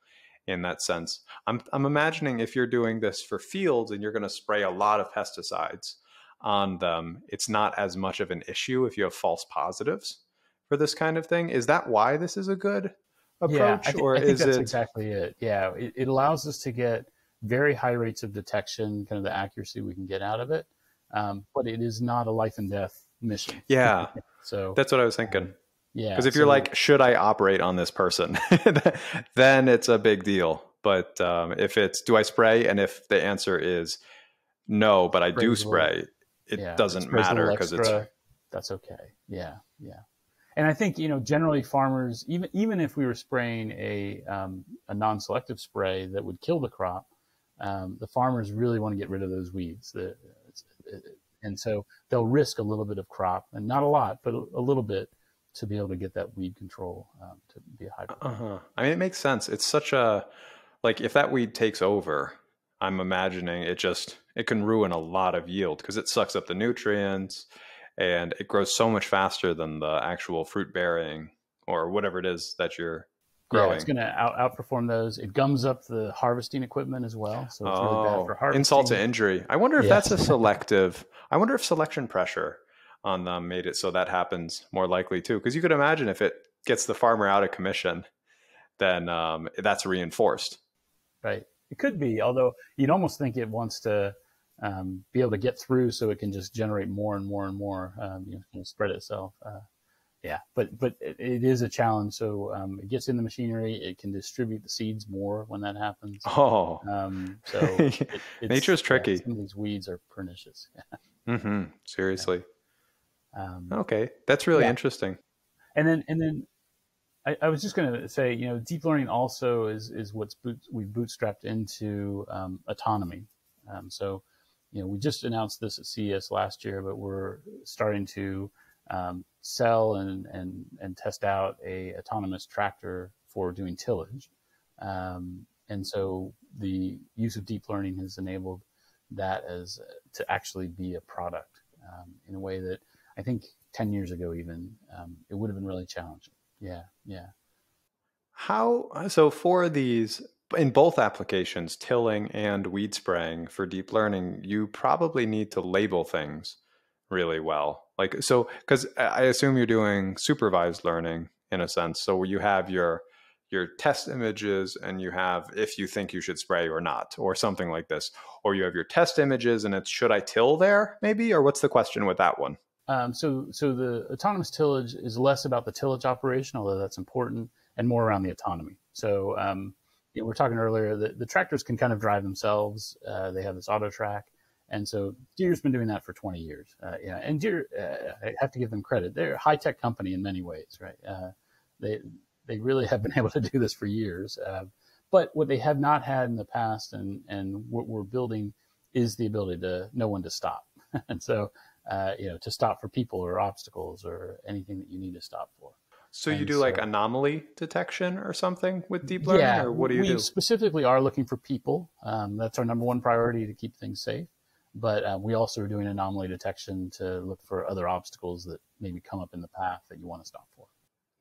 Speaker 3: in that sense. I'm imagining if you're doing this for fields and you're going to spray a lot of pesticides on them, it's not as much of an issue if you have false positives for this kind of thing. Is that why this is a good approach?
Speaker 2: I think that's exactly it. Yeah, it allows us to get very high rates of detection, kind of the accuracy we can get out of it. But it is not a life and death mission.
Speaker 3: Yeah.
Speaker 2: So
Speaker 3: that's what I was thinking.
Speaker 2: Yeah.
Speaker 3: Because if you're like, should I operate on this person? Then it's a big deal. But if it's, do I spray? And if the answer is no, but I do spray, it doesn't matter because it's...
Speaker 2: That's okay. Yeah. And I think, generally farmers, even if we were spraying a non-selective spray that would kill the crop, the farmers really want to get rid of those weeds. And so they'll risk a little bit of crop, and not a lot, but a little bit, to be able to get that weed control to be a high performance.
Speaker 3: I mean, it makes sense. It's such a, like, if that weed takes over, I'm imagining it can ruin a lot of yield because it sucks up the nutrients and it grows so much faster than the actual fruit bearing or whatever it is that you're growing.
Speaker 2: Yeah, it's going to outperform those. It gums up the harvesting equipment as well, so it's really bad for harvesting.
Speaker 3: Insult to injury. I wonder if that's a selective. I wonder if selection pressure on them made it so that happens more likely too. Because you could imagine if it gets the farmer out of commission, then that's reinforced.
Speaker 2: Right. It could be, although you'd almost think it wants to be able to get through so it can just generate more and more and more, spread itself. But it is a challenge. So it gets in the machinery. It can distribute the seeds more when that happens.
Speaker 3: So nature's tricky.
Speaker 2: Some of these weeds are pernicious.
Speaker 3: Seriously. Okay, that's really interesting.
Speaker 2: And then I was just going to say, deep learning also is what's we've bootstrapped into autonomy. So we just announced this at CES last year, but we're starting to sell and test out a autonomous tractor for doing tillage. And so the use of deep learning has enabled that to actually be a product in a way that I think 10 years ago even it would have been really challenging. Yeah.
Speaker 3: So for these, in both applications, tilling and weed spraying for deep learning, you probably need to label things really well. Because I assume you're doing supervised learning in a sense. So you have your test images and you have if you think you should spray or not, or something like this. Or you have your test images and it's, should I till there maybe? Or what's the question with that one?
Speaker 2: So the autonomous tillage is less about the tillage operation, although that's important, and more around the autonomy. So we were talking earlier that the tractors can kind of drive themselves. They have this auto track. And so Deere's been doing that for 20 years. And Deere, I have to give them credit. They're a high-tech company in many ways, right? They really have been able to do this for years. But what they have not had in the past and what we're building is the ability to know when to stop. And so, to stop for people or obstacles or anything that you need to stop for.
Speaker 3: So you do like anomaly detection or something with deep learning, or what do you do?
Speaker 2: We specifically are looking for people. That's our number one priority to keep things safe. But we also are doing anomaly detection to look for other obstacles that maybe come up in the path that you want to stop for.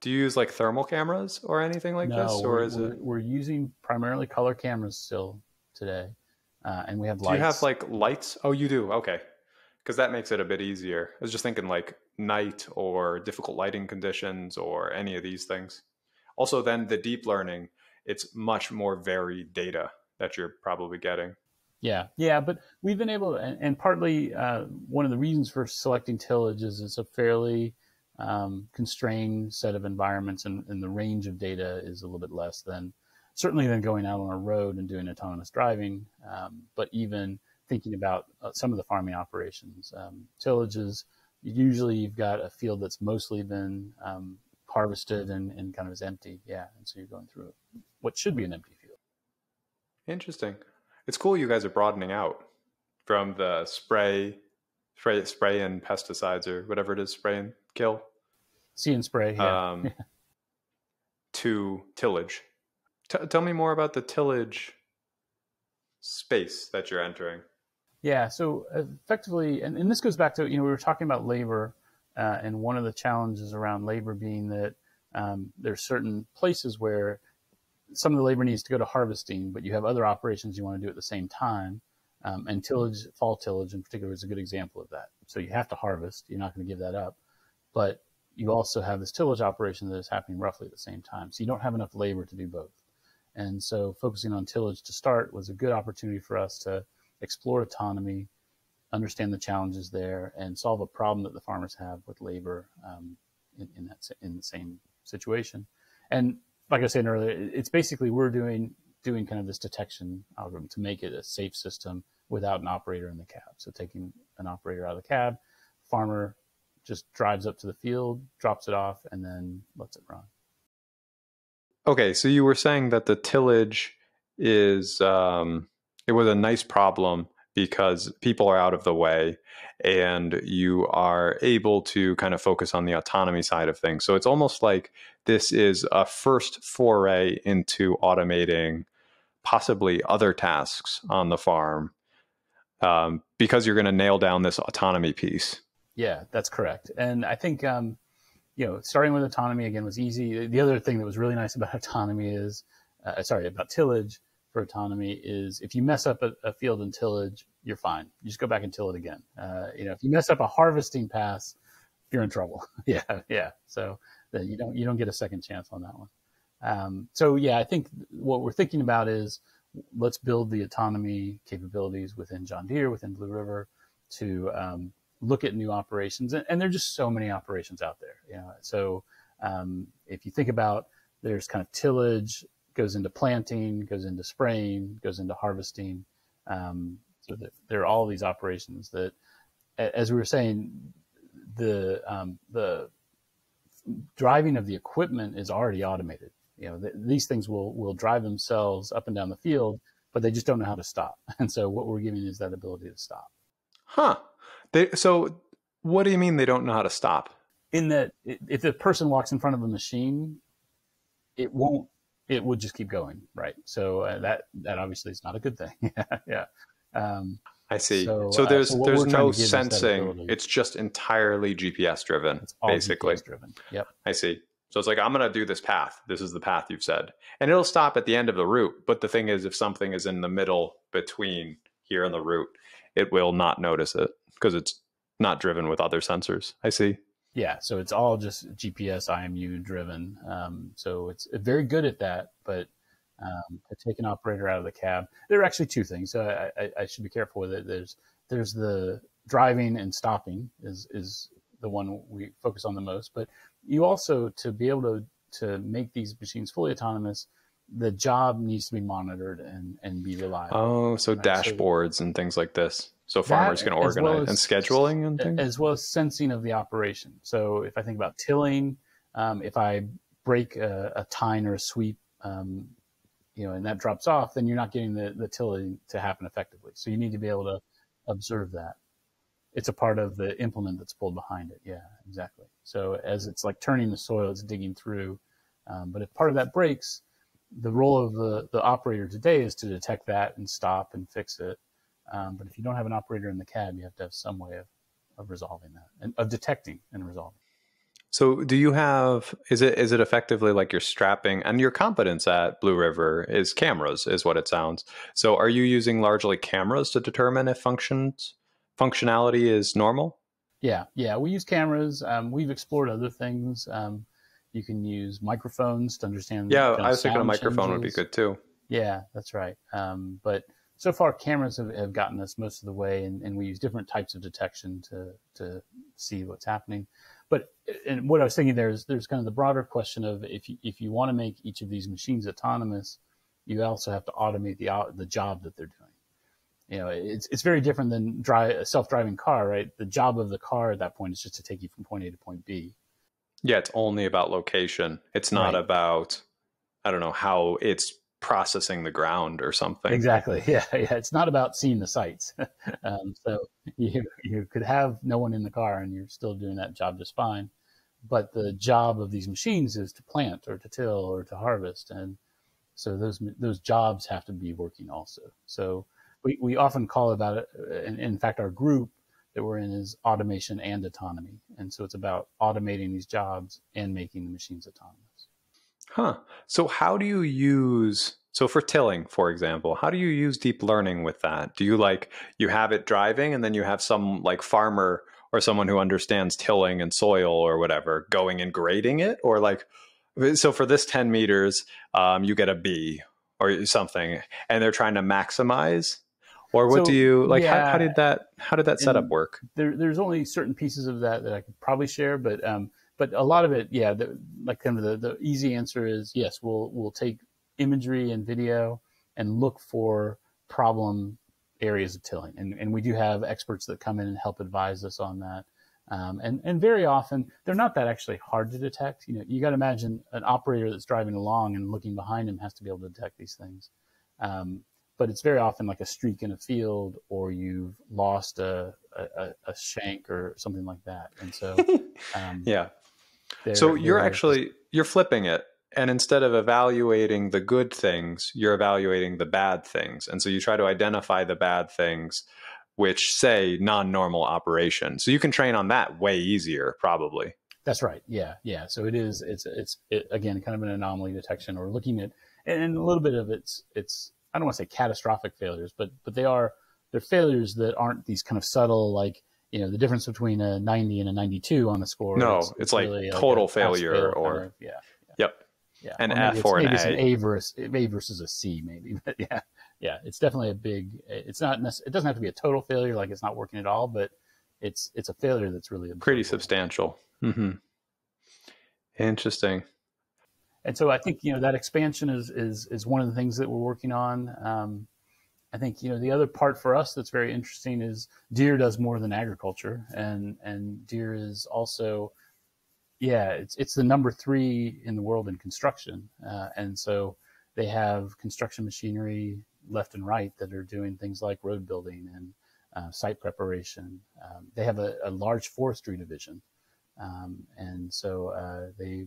Speaker 3: Do you use like thermal cameras or anything like this? Or
Speaker 2: we're using primarily color cameras still today. And we have lights.
Speaker 3: Do you have like lights? Oh, you do? Okay. Because that makes it a bit easier. I was just thinking like night or difficult lighting conditions or any of these things. Also, then the deep learning, it's much more varied data that you're probably getting.
Speaker 2: Yeah, but we've been able to, and partly one of the reasons for selecting tillage is it's a fairly constrained set of environments, and the range of data is a little bit less than going out on a road and doing autonomous driving, but even thinking about some of the farming operations. Tillage is usually you've got a field that's mostly been harvested and kind of is empty. Yeah, and so you're going through what should be an empty field.
Speaker 3: Interesting. It's cool you guys are broadening out from the spray and pesticides or whatever it is, spray and kill.
Speaker 2: See and spray, yeah.
Speaker 3: To tillage. Tell me more about the tillage space that you're entering.
Speaker 2: Yeah, so effectively, and this goes back to, we were talking about labor, and one of the challenges around labor being that there's certain places where some of the labor needs to go to harvesting, but you have other operations you want to do at the same time. And tillage, fall tillage in particular, is a good example of that. So you have to harvest. You're not going to give that up. But you also have this tillage operation that is happening roughly at the same time. So you don't have enough labor to do both. And so focusing on tillage to start was a good opportunity for us to explore autonomy, understand the challenges there, and solve a problem that the farmers have with labor in the same situation. And like I said earlier, it's basically we're doing kind of this detection algorithm to make it a safe system without an operator in the cab. So taking an operator out of the cab, farmer just drives up to the field, drops it off, and then lets it run.
Speaker 3: Okay, so you were saying that the tillage is it was a nice problem because people are out of the way and you are able to kind of focus on the autonomy side of things. So it's almost like this is a first foray into automating possibly other tasks on the farm, because you're going to nail down this autonomy piece.
Speaker 2: Yeah, that's correct. And I think, starting with autonomy again was easy. The other thing that was really nice about autonomy is, about tillage for autonomy is if you mess up a field in tillage, you're fine. You just go back and till it again. If you mess up a harvesting pass, you're in trouble. Yeah. So you don't get a second chance on that one. I think what we're thinking about is let's build the autonomy capabilities within John Deere, within Blue River, to look at new operations. And there are just so many operations out there. So if you think about, there's kind of tillage, goes into planting, goes into spraying, goes into harvesting. So that there are all these operations that, as we were saying, the driving of the equipment is already automated. These things will drive themselves up and down the field, but they just don't know how to stop. And so what we're giving is that ability to stop.
Speaker 3: Huh. So what do you mean they don't know how to stop?
Speaker 2: In that, if the person walks in front of a machine, it would just keep going, right? So that obviously is not a good thing. Yeah.
Speaker 3: I see. So there's no sensing. It's just entirely GPS driven,
Speaker 2: it's all
Speaker 3: basically.
Speaker 2: GPS driven. Yep.
Speaker 3: I see. So it's like, I'm going to do this path. This is the path you've said. And it'll stop at the end of the route. But the thing is, if something is in the middle between here and the route, it will not notice it because it's not driven with other sensors. I see.
Speaker 2: Yeah. So it's all just GPS IMU driven. So it's very good at that. But to take an operator out of the cab, there are actually two things. So I should be careful with it. There's the driving and stopping is the one we focus on the most. But you also, to be able to make these machines fully autonomous, the job needs to be monitored and be reliable.
Speaker 3: Oh, so right? Dashboards and things like this. So farmers can organize and scheduling and things?
Speaker 2: As well as sensing of the operation. So if I think about tilling, if I break a tine or a sweep, and that drops off, then you're not getting the tilling to happen effectively. So you need to be able to observe that. It's a part of the implement that's pulled behind it. Yeah, exactly. So as it's like turning the soil, it's digging through. But if part of that breaks, the role of the operator today is to detect that and stop and fix it. But if you don't have an operator in the cab, you have to have some way of resolving that and of detecting and resolving.
Speaker 3: So do you have, is it effectively like you're strapping, and your competence at Blue River is cameras is what it sounds. So are you using largely cameras to determine if functionality is normal?
Speaker 2: Yeah. We use cameras. We've explored other things. You can use microphones to understand.
Speaker 3: Yeah, I was thinking a microphone would be good too.
Speaker 2: Yeah, that's right. But so far, cameras have gotten us most of the way, and we use different types of detection to see what's happening. But and what I was thinking there's kind of the broader question of if you want to make each of these machines autonomous, you also have to automate the job that they're doing. It's very different than a self-driving car, right? The job of the car at that point is just to take you from point A to point B.
Speaker 3: Yeah, it's only about location. It's not about, I don't know, how it's processing the ground or something.
Speaker 2: Exactly. Yeah. It's not about seeing the sights. So you could have no one in the car and you're still doing that job just fine. But the job of these machines is to plant or to till or to harvest. And so those jobs have to be working also. So we often call about it, and in fact, our group that we're in is automation and autonomy. And so it's about automating these jobs and making the machines autonomous.
Speaker 3: Huh. So how do you use, so for tilling, for example, how do you use deep learning with that? Do you have it driving and then you have some like farmer or someone who understands tilling and soil or whatever going and grading it? Or so for this 10 meters, you get a B or something, and they're trying to maximize? Or what do you like? Yeah, how did that setup work?
Speaker 2: There's only certain pieces of that I could probably share, but a lot of it, the easy answer is yes. We'll take imagery and video and look for problem areas of tilling, and we do have experts that come in and help advise us on that. And very often they're not that actually hard to detect. You got to imagine an operator that's driving along and looking behind him has to be able to detect these things. but it's very often like a streak in a field, or you've lost a shank or something like that. And so,
Speaker 3: yeah. So you're flipping it. And instead of evaluating the good things, you're evaluating the bad things. And so you try to identify the bad things, which say non-normal operation. So you can train on that way easier, probably.
Speaker 2: That's right. Yeah. Yeah. So it's again, kind of an anomaly detection, or looking at, and a little bit of it's, I don't want to say catastrophic failures, but they're failures that aren't these kind of subtle, like, the difference between a 90 and a 92 on the score.
Speaker 3: No, it's like really total failure, or
Speaker 2: kind of, yeah.
Speaker 3: Yep.
Speaker 2: Yeah.
Speaker 3: An F or an A.
Speaker 2: Maybe it's an A versus a C, maybe. But yeah, it's definitely a big. It doesn't have to be a total failure, like it's not working at all, but it's a failure that's really
Speaker 3: pretty substantial. Mm-hmm. Interesting.
Speaker 2: And so I think that expansion is one of the things that we're working on. I think the other part for us that's very interesting is Deere does more than agriculture, and Deere is also. Yeah, it's the number 3 in the world in construction, and so they have construction machinery left and right that are doing things like road building and site preparation. They have a large forestry division, and so they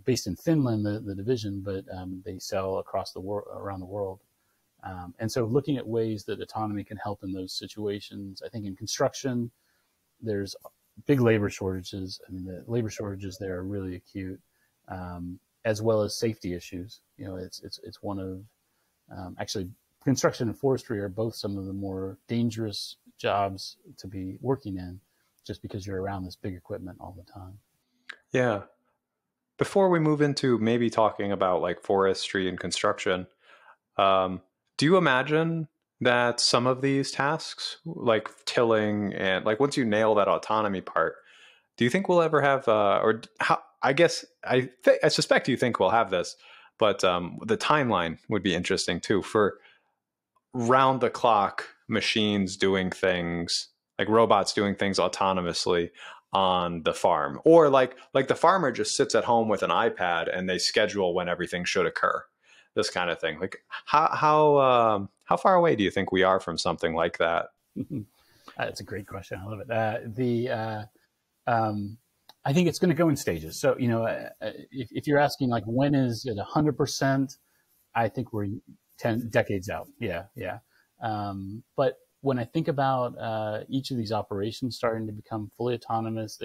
Speaker 2: based in Finland, the division, but they sell across the world, around the world. And so looking at ways that autonomy can help in those situations. I think in construction, there's big labor shortages. I mean, the labor shortages there are really acute, as well as safety issues. It's one of actually construction and forestry are both some of the more dangerous jobs to be working in, just because you're around this big equipment all the time.
Speaker 3: Yeah. Before we move into maybe talking about like forestry and construction, do you imagine that some of these tasks, like tilling and like once you nail that autonomy part, do you think we'll ever have, or how? I guess I suspect you think we'll have this, but the timeline would be interesting too for round the clock machines doing things, like robots doing things autonomously on the farm, or like the farmer just sits at home with an iPad and they schedule when everything should occur. This kind of thing. Like how far away do you think we are from something like that?
Speaker 2: That's a great question. I love it. I think it's going to go in stages. So, if you're asking like, when is it 100%? I think we're 10 decades out. Yeah. Yeah. But when I think about each of these operations starting to become fully autonomous,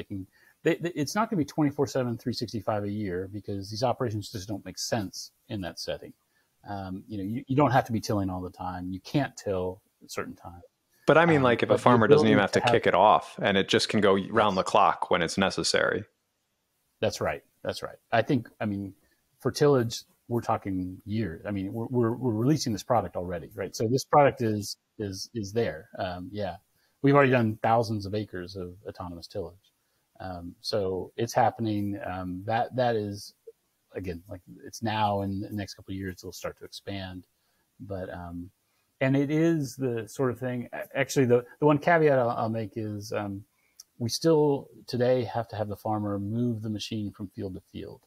Speaker 2: it's not going to be 24/7, 365 a year, because these operations just don't make sense in that setting. You don't have to be tilling all the time. You can't till at certain times.
Speaker 3: But I mean, like if a farmer doesn't even have to kick it off, and it just can go round the clock when it's necessary.
Speaker 2: That's right. That's right. I mean, for tillage, we're talking years. I mean, we're releasing this product already, right? So this product is there. Yeah, we've already done thousands of acres of autonomous tillage. So it's happening. That is, again, like it's now, in the next couple of years, it'll start to expand. But, and it is the sort of thing, actually, the one caveat I'll make is we still today have to have the farmer move the machine from field to field.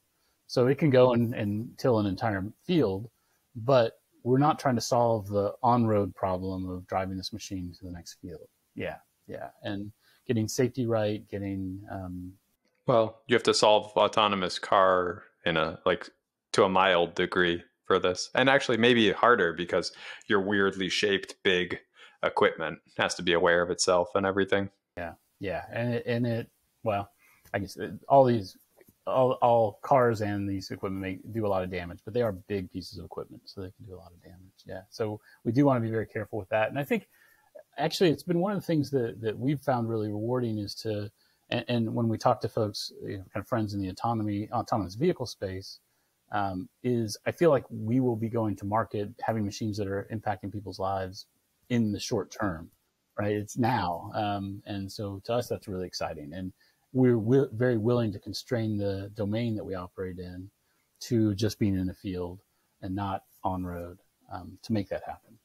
Speaker 2: So it can go and till an entire field, but we're not trying to solve the on-road problem of driving this machine to the next field. Yeah, yeah. And getting safety right,
Speaker 3: well, you have to solve autonomous car to a mild degree for this, and actually maybe harder because your weirdly shaped big equipment has to be aware of itself and everything.
Speaker 2: Yeah, and well, I guess all cars and these equipment do a lot of damage, but they are big pieces of equipment, so they can do a lot of damage. Yeah, so we do want to be very careful with that, and I think actually it's been one of the things that we've found really rewarding is to. And when we talk to folks, kind of friends in the autonomous vehicle space, is I feel like we will be going to market having machines that are impacting people's lives in the short term, right? It's now. And so to us, that's really exciting. And we're very willing to constrain the domain that we operate in to just being in the field and not on road to make that happen.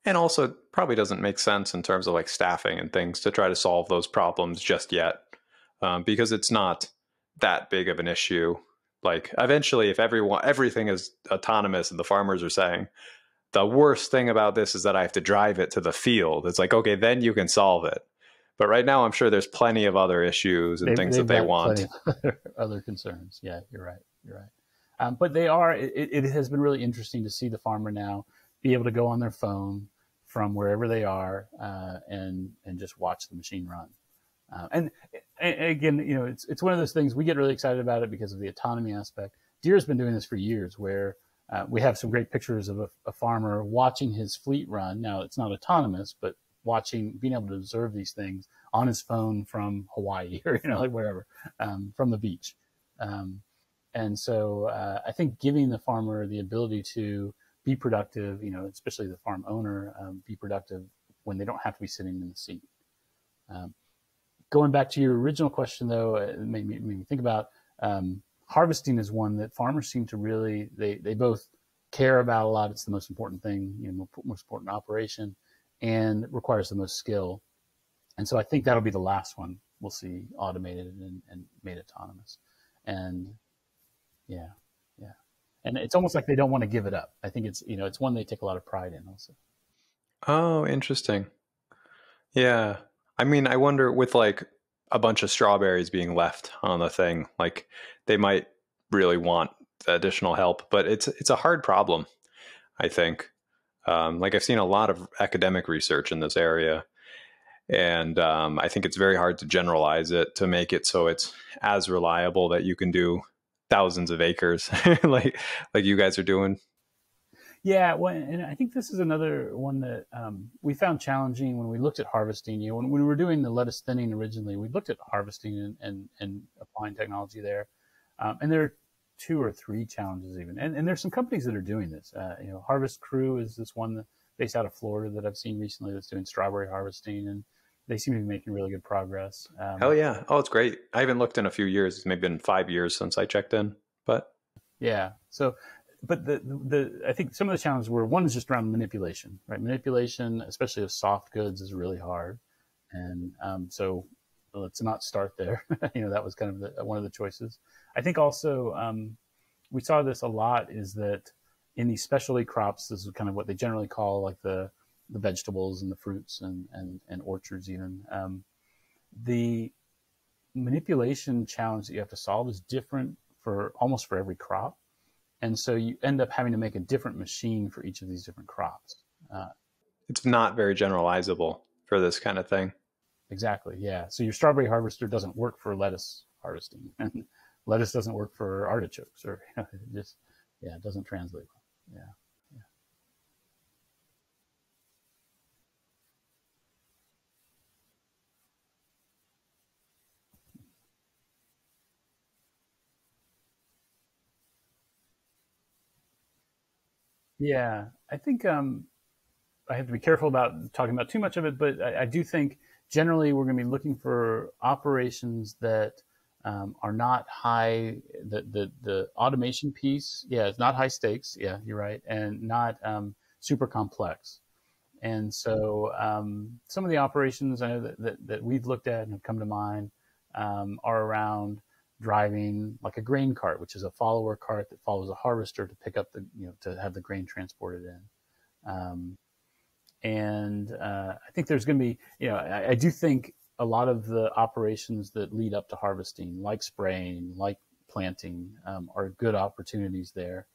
Speaker 3: And also it probably doesn't make sense in terms of like staffing and things to try to solve those problems just yet. Because it's not that big of an issue. Like eventually, if everything is autonomous and the farmers are saying, the worst thing about this is that I have to drive it to the field. It's like, okay, then you can solve it. But right now, I'm sure there's plenty of other issues and things that they want.
Speaker 2: Plenty of other concerns. Yeah, you're right. You're right. But they are. It has been really interesting to see the farmer now be able to go on their phone from wherever they are and just watch the machine run. And again, you know, it's one of those things we get really excited about it because of the autonomy aspect. Deere's been doing this for years, where we have some great pictures of a farmer watching his fleet run. Now, it's not autonomous, but being able to observe these things on his phone from Hawaii or, you know, like wherever, from the beach. And so I think giving the farmer the ability to be productive, you know, especially the farm owner, be productive when they don't have to be sitting in the seat. Going back to your original question, though, it made me think about harvesting is one that farmers seem to really, they both care about a lot. It's the most important thing, you know, most important operation, and requires the most skill. And so I think that'll be the last one we'll see automated and made autonomous. And yeah. And it's almost like they don't want to give it up. I think it's, you know, it's one they take a lot of pride in also.
Speaker 3: Oh, interesting. Yeah. I mean, I wonder with like a bunch of strawberries being left on the thing, like they might really want additional help, but it's a hard problem, I think. Like I've seen a lot of academic research in this area, and I think it's very hard to generalize it to make it so it's as reliable that you can do thousands of acres like you guys are doing.
Speaker 2: Yeah, well, and I think this is another one that we found challenging when we looked at harvesting. You know, when we were doing the lettuce thinning originally, we looked at harvesting and applying technology there. And there are 2 or 3 challenges even. And there's some companies that are doing this. You know, Harvest Crew is this one based out of Florida that I've seen recently that's doing strawberry harvesting, and they seem to be making really good progress.
Speaker 3: Hell yeah. Oh, it's great. I haven't looked in a few years. It's maybe been 5 years since I checked in, but.
Speaker 2: Yeah. So, but I think some of the challenges were, one is just around manipulation, right? Manipulation, especially of soft goods, is really hard. And so let's not start there. You know, that was kind of one of the choices. I think also we saw this a lot, is that in these specialty crops, this is kind of what they generally call like the vegetables and the fruits and orchards even. The manipulation challenge that you have to solve is different for almost for every crop. And so you end up having to make a different machine for each of these different crops.
Speaker 3: It's not very generalizable for this kind of thing.
Speaker 2: Exactly, yeah. So your strawberry harvester doesn't work for lettuce harvesting, and lettuce doesn't work for artichokes, or, you know, it just, yeah, it doesn't translate well. Yeah. Yeah, I think I have to be careful about talking about too much of it, but I do think generally we're going to be looking for operations that are not high. The automation piece, yeah, it's not high stakes. Yeah, you're right, and not super complex. And so some of the operations I know that we've looked at and have come to mind are around driving like a grain cart, which is a follower cart that follows a harvester to pick up the, you know, to have the grain transported in. And I think there's going to be, you know, I do think a lot of the operations that lead up to harvesting, like spraying, like planting, are good opportunities there.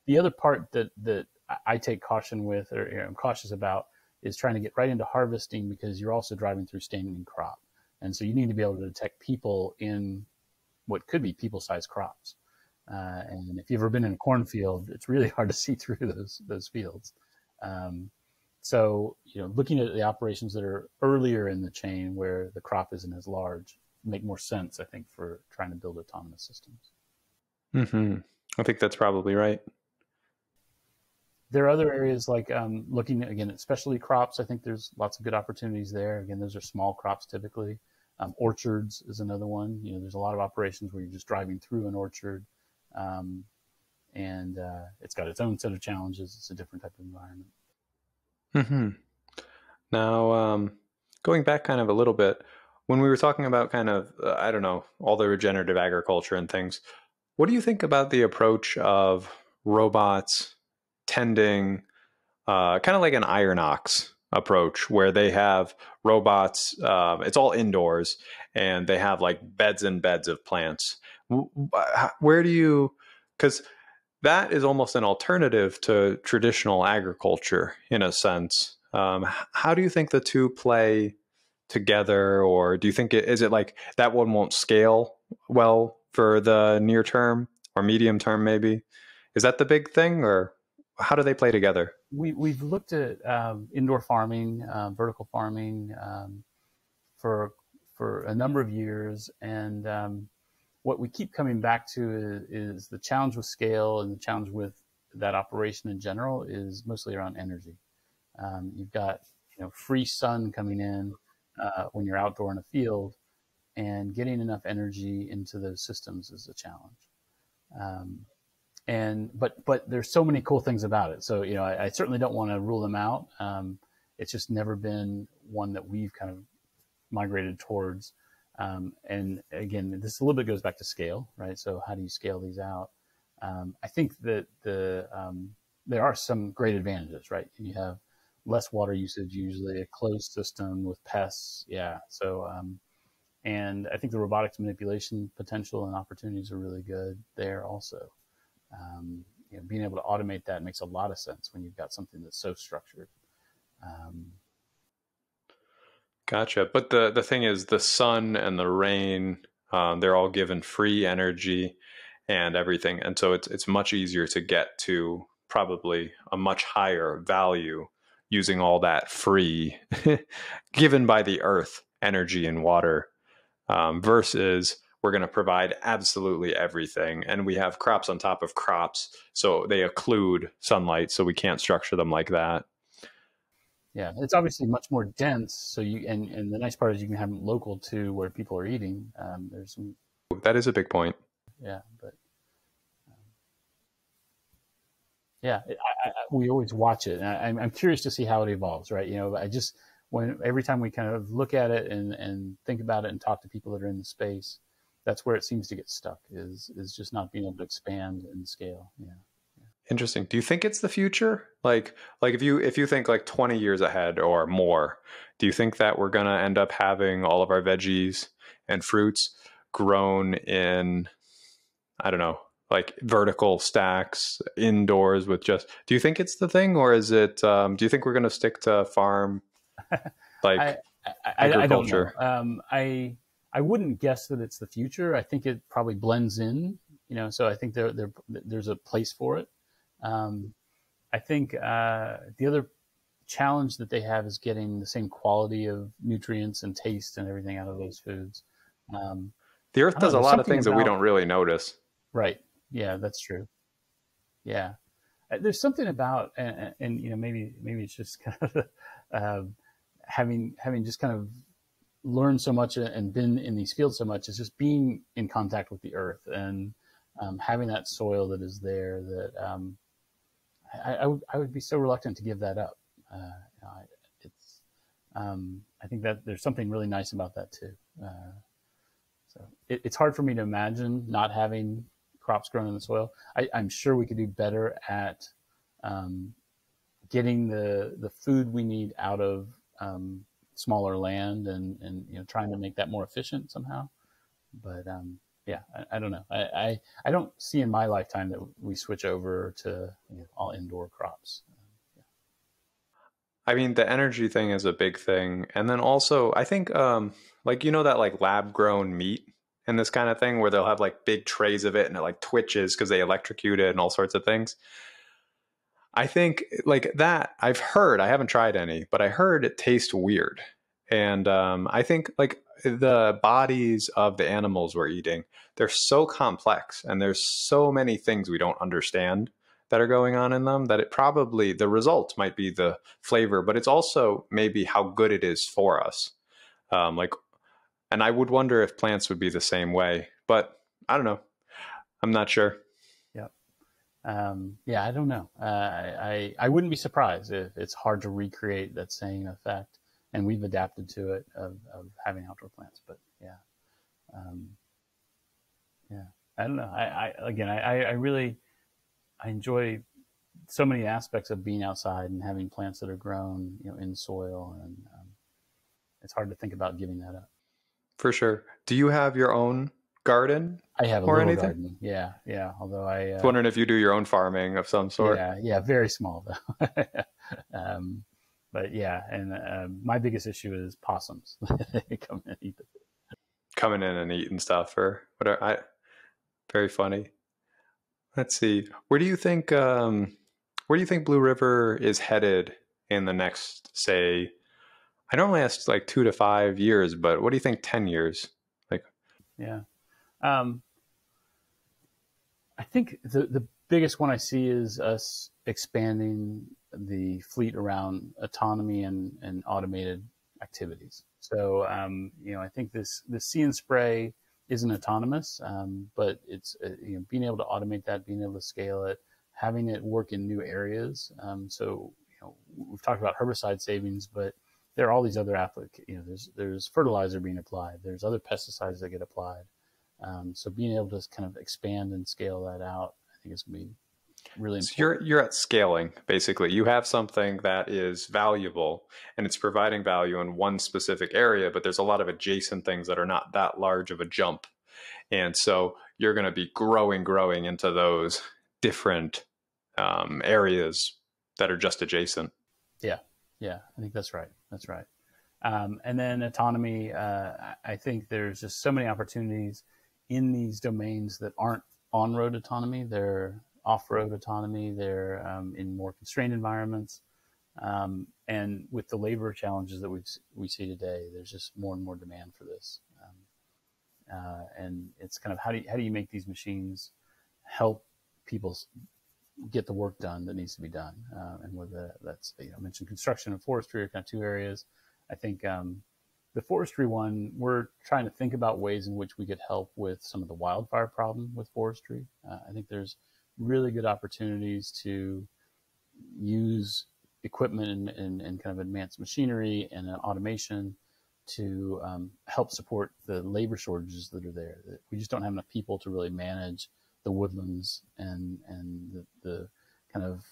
Speaker 2: The other part that I take caution with, or, you know, I'm cautious about, is trying to get right into harvesting, because you're also driving through standing crop. And so you need to be able to detect people in what could be people-sized crops. And if you've ever been in a cornfield, it's really hard to see through those fields. So, you know, looking at the operations that are earlier in the chain where the crop isn't as large make more sense, I think, for trying to build autonomous systems.
Speaker 3: Mm-hmm. I think that's probably right.
Speaker 2: There are other areas like looking again at specialty crops. I think there's lots of good opportunities there. Again, those are small crops typically. Orchards is another one. You know, there's a lot of operations where you're just driving through an orchard, and it's got its own set of challenges. It's a different type of environment.
Speaker 3: Mm-hmm. Now, going back kind of a little bit, when we were talking about kind of, I don't know, all the regenerative agriculture and things, what do you think about the approach of robots tending, kind of like an iron ox approach where they have robots. It's all indoors and they have like beds and beds of plants. Where do you, because that is almost an alternative to traditional agriculture in a sense. How do you think the two play together, or do you think is it like that one won't scale well for the near term or medium term maybe? Is that the big thing, or how do they play together?
Speaker 2: We've looked at indoor farming, vertical farming for a number of years, and what we keep coming back to is the challenge with scale, and the challenge with that operation in general is mostly around energy. You've got free sun coming in when you're outdoor in a field, and getting enough energy into those systems is a challenge. But there's so many cool things about it. So I certainly don't want to rule them out. It's just never been one that we've kind of migrated towards. And again, this a little bit goes back to scale, right? So how do you scale these out? I think that there are some great advantages, right? You have less water usage, usually a closed system with pests. Yeah. So, and I think the robotics manipulation potential and opportunities are really good there also. Being able to automate that makes a lot of sense when you've got something that's so structured.
Speaker 3: Gotcha. But the thing is, the sun and the rain, they're all given free energy and everything, and so it's much easier to get to probably a much higher value using all that free given by the earth energy and water, versus we're going to provide absolutely everything, and we have crops on top of crops, so they occlude sunlight, so we can't structure them like that.
Speaker 2: Yeah, it's obviously much more dense. So and the nice part is you can have them local to where people are eating. There's some.
Speaker 3: That is a big point.
Speaker 2: Yeah, but yeah, we always watch it, and I'm curious to see how it evolves. Right? Every time we kind of look at it and think about it and talk to people that are in the space, that's where it seems to get stuck. Is just not being able to expand and scale. Yeah.
Speaker 3: Interesting. Do you think it's the future? Like if you think like 20 years ahead or more, do you think that we're gonna end up having all of our veggies and fruits grown in, I don't know, like vertical stacks indoors with just, do you think it's the thing, or is it, do you think we're gonna stick to farm like agriculture?
Speaker 2: I don't know. I wouldn't guess that it's the future. I think it probably blends in, so I think there's a place for it. I think the other challenge that they have is getting the same quality of nutrients and taste and everything out of those foods.
Speaker 3: The earth does a lot of things that we don't really notice.
Speaker 2: Right. Yeah, that's true. Yeah. There's something about, and maybe it's just kind of having just kind of learned so much and been in these fields so much, is just being in contact with the earth and having that soil that is there that I would be so reluctant to give that up. I think that there's something really nice about that too. So it's hard for me to imagine not having crops grown in the soil. I'm sure we could do better at getting the food we need out of smaller land and trying to make that more efficient somehow. But yeah, I don't know. I don't see in my lifetime that we switch over to all indoor crops. Yeah.
Speaker 3: I mean, the energy thing is a big thing. And then also, I think, that like lab grown meat and this kind of thing where they'll have like big trays of it and it like twitches because they electrocute it and all sorts of things. I think like that, I haven't tried any, but I heard it tastes weird. And I think like the bodies of the animals we're eating, they're so complex and there's so many things we don't understand that are going on in them that it probably, the result might be the flavor, but it's also maybe how good it is for us. And I would wonder if plants would be the same way, but I don't know. I'm not sure.
Speaker 2: Yeah, I don't know. I wouldn't be surprised if it's hard to recreate that same effect, and we've adapted to it of having outdoor plants. But yeah, I don't know. I enjoy so many aspects of being outside and having plants that are grown, in soil, and it's hard to think about giving that up.
Speaker 3: For sure. Do you have your own garden
Speaker 2: I have a
Speaker 3: or
Speaker 2: little
Speaker 3: anything?
Speaker 2: garden. Yeah. Although
Speaker 3: I was wondering if you do your own farming of some sort.
Speaker 2: Yeah, very small though. But yeah, and my biggest issue is possums. They come and eat it.
Speaker 3: Coming in and eating stuff or whatever. Very funny. Let's see. Where do you think Blue River is headed in the next, say, I normally ask like 2 to 5 years, but what do you think 10 years? Like,
Speaker 2: yeah. I think the biggest one I see is us expanding the fleet around autonomy and automated activities. So, I think this See and Spray isn't autonomous, but it's being able to automate that, being able to scale it, having it work in new areas. So, we've talked about herbicide savings, but there are all these other there's fertilizer being applied. There's other pesticides that get applied. So being able to kind of expand and scale that out, I think is going to be really important.
Speaker 3: So you're at scaling, basically. You have something that is valuable and it's providing value in one specific area, but there's a lot of adjacent things that are not that large of a jump. And so you're going to be growing into those different areas that are just adjacent.
Speaker 2: Yeah, I think that's right. And then autonomy, I think there's just so many opportunities in these domains that aren't on-road autonomy. They're off-road autonomy. They're in more constrained environments. And with the labor challenges that we see today, there's just more and more demand for this. And it's kind of how do you make these machines help people get the work done that needs to be done, and whether that's I mentioned construction and forestry are kind of two areas. I think the forestry one, we're trying to think about ways in which we could help with some of the wildfire problem with forestry. I think there's really good opportunities to use equipment and kind of advanced machinery and automation to help support the labor shortages that are there. We just don't have enough people to really manage the woodlands and the kind of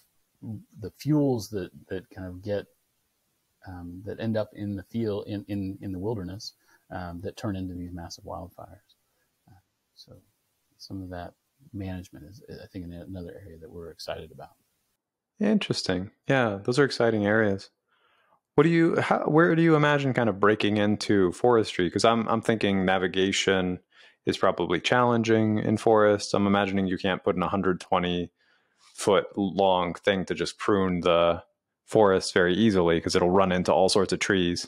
Speaker 2: the fuels that kind of get that end up in the field in the wilderness that turn into these massive wildfires. So some of that management is, I think, another area that we're excited about.
Speaker 3: Interesting. Yeah, those are exciting areas. Where do you imagine kind of breaking into forestry? Because I'm thinking navigation is probably challenging in forests. I'm imagining you can't put in 120-foot long thing to just prune the forest very easily because it'll run into all sorts of trees.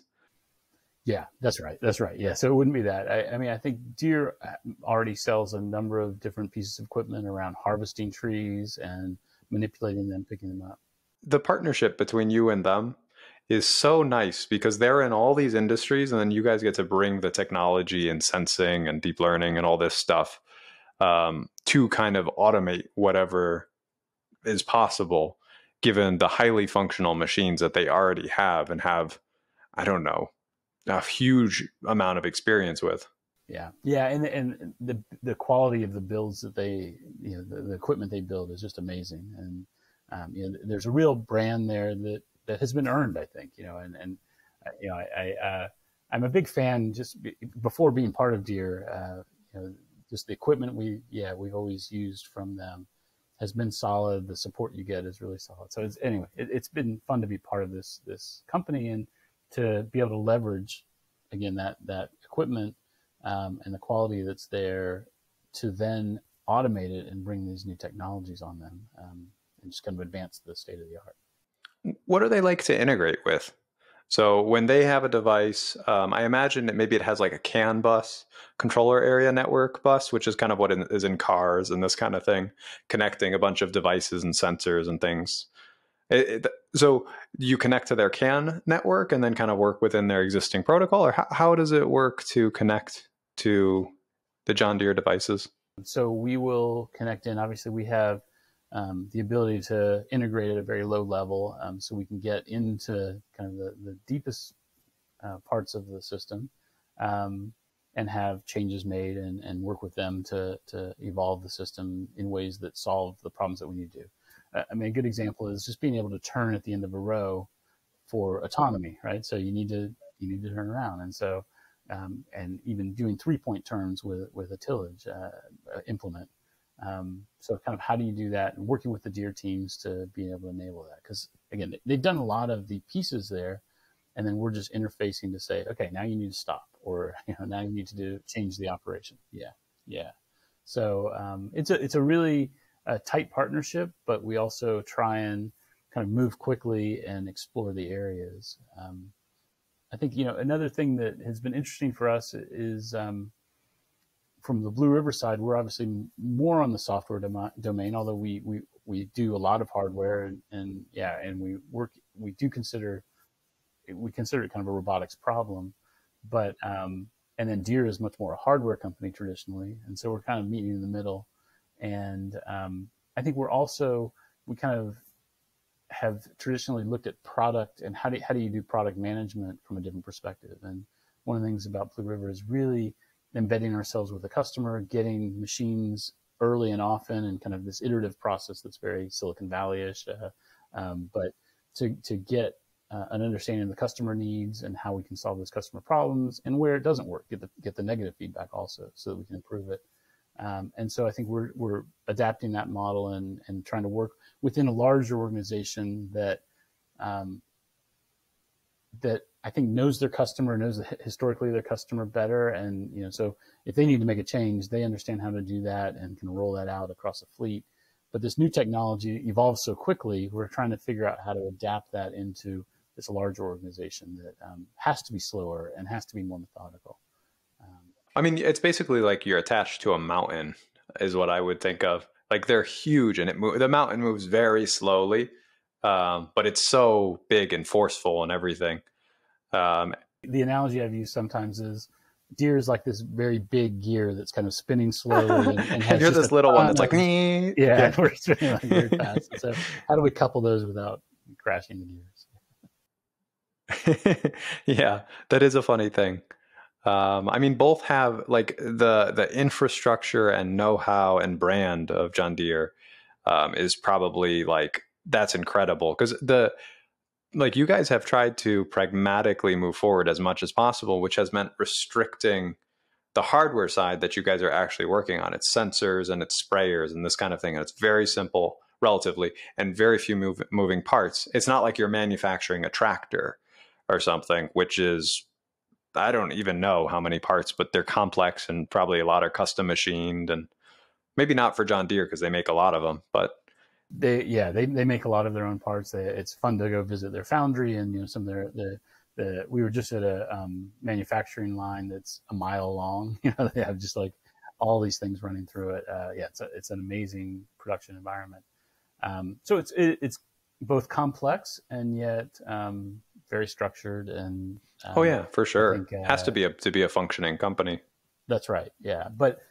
Speaker 2: Yeah, that's right. Yeah, so it wouldn't be that. I mean, I think Deere already sells a number of different pieces of equipment around harvesting trees and manipulating them, picking them up.
Speaker 3: The partnership between you and them is so nice because they're in all these industries, and then you guys get to bring the technology and sensing and deep learning and all this stuff to kind of automate whatever is possible, given the highly functional machines that they already have and have, I don't know, a huge amount of experience with.
Speaker 2: Yeah, and the quality of the builds that they, the equipment they build is just amazing, and there's a real brand there that has been earned, I think, I'm a big fan just before being part of Deere, just the equipment we've always used from them has been solid. The support you get is really solid. So it's been fun to be part of this company and to be able to leverage, again, that equipment and the quality that's there to then automate it and bring these new technologies on them and just kind of advance the state of the art.
Speaker 3: What are they like to integrate with? So when they have a device, I imagine that maybe it has like a CAN bus, controller area network bus, which is kind of what is in cars and this kind of thing, connecting a bunch of devices and sensors and things. So you connect to their CAN network and then kind of work within their existing protocol, or how does it work to connect to the John Deere devices?
Speaker 2: So we will connect in. Obviously, we have the ability to integrate at a very low level, so we can get into kind of the deepest parts of the system and have changes made and work with them to evolve the system in ways that solve the problems that we need to do. I mean, a good example is just being able to turn at the end of a row for autonomy, right? So you need to turn around, and so and even doing 3-point turns with a tillage implement. So kind of how do you do that, and working with the Deere teams to be able to enable that? Because again, they've done a lot of the pieces there, and then we're just interfacing to say, okay, now you need to stop, or now you need to change the operation. Yeah. So it's a really tight partnership, but we also try and kind of move quickly and explore the areas. I think another thing that has been interesting for us is from the Blue River side, we're obviously more on the software domain, although we do a lot of hardware and we consider it kind of a robotics problem, but and then Deere is much more a hardware company traditionally, and so we're kind of meeting in the middle. And I think we kind of have traditionally looked at product and how do you do product management from a different perspective. And one of the things about Blue River is really embedding ourselves with the customer, getting machines early and often, and kind of this iterative process that's very Silicon Valley-ish. But to get an understanding of the customer needs and how we can solve those customer problems, and where it doesn't work, get the negative feedback also, so that we can improve it. And so I think we're adapting that model and trying to work within a larger organization that that I think knows their customer, knows historically their customer better. And, so if they need to make a change, they understand how to do that and can roll that out across a fleet. But this new technology evolves so quickly, we're trying to figure out how to adapt that into this larger organization that has to be slower and has to be more methodical.
Speaker 3: I mean, it's basically like you're attached to a mountain is what I would think of. Like they're huge and the mountain moves very slowly, but it's so big and forceful and everything.
Speaker 2: The analogy I've used sometimes is Deere is like this very big gear that's kind of spinning slowly. And has
Speaker 3: you're this little one that's like,
Speaker 2: yeah, we're spinning like very fast. So how do we couple those without crashing the gears?
Speaker 3: Yeah, that is a funny thing. I mean, both have like the infrastructure and know-how and brand of John Deere is probably like, that's incredible, because you guys have tried to pragmatically move forward as much as possible, which has meant restricting the hardware side that you guys are actually working on. It's sensors and it's sprayers and this kind of thing. And it's very simple relatively and very few moving parts. It's not like you're manufacturing a tractor or something, which is, I don't even know how many parts, but they're complex and probably a lot are custom machined, and maybe not for John Deere because they make a lot of them, but
Speaker 2: they make a lot of their own parts. It's fun to go visit their foundry, and some of we were just at a manufacturing line that's a mile long. They have just like all these things running through it. It's an amazing production environment. So it's both complex and yet very structured and
Speaker 3: oh yeah, for sure. Think, has to be a functioning company.
Speaker 2: That's right. Yeah, but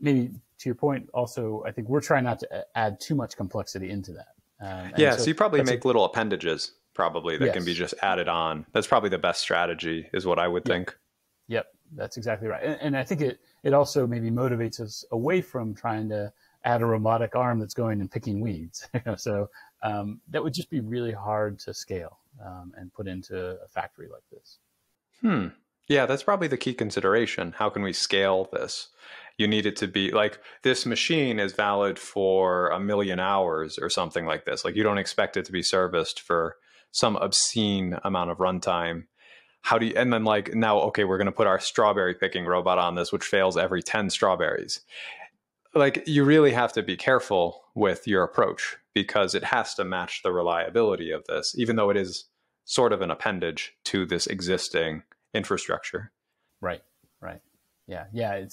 Speaker 2: maybe to your point, also, I think we're trying not to add too much complexity into that.
Speaker 3: So you probably make little appendages probably that can be just added on. That's probably the best strategy, is what I would think.
Speaker 2: Yep, that's exactly right. And I think it also maybe motivates us away from trying to add a robotic arm that's going and picking weeds. So that would just be really hard to scale and put into a factory like this.
Speaker 3: Yeah, that's probably the key consideration. How can we scale this? You need it to be like, this machine is valid for 1 million hours or something like this. Like, you don't expect it to be serviced for some obscene amount of runtime. And then like, now, okay, we're going to put our strawberry picking robot on this, which fails every 10 strawberries. Like, you really have to be careful with your approach, because it has to match the reliability of this, even though it is sort of an appendage to this existing infrastructure.
Speaker 2: Right. Yeah.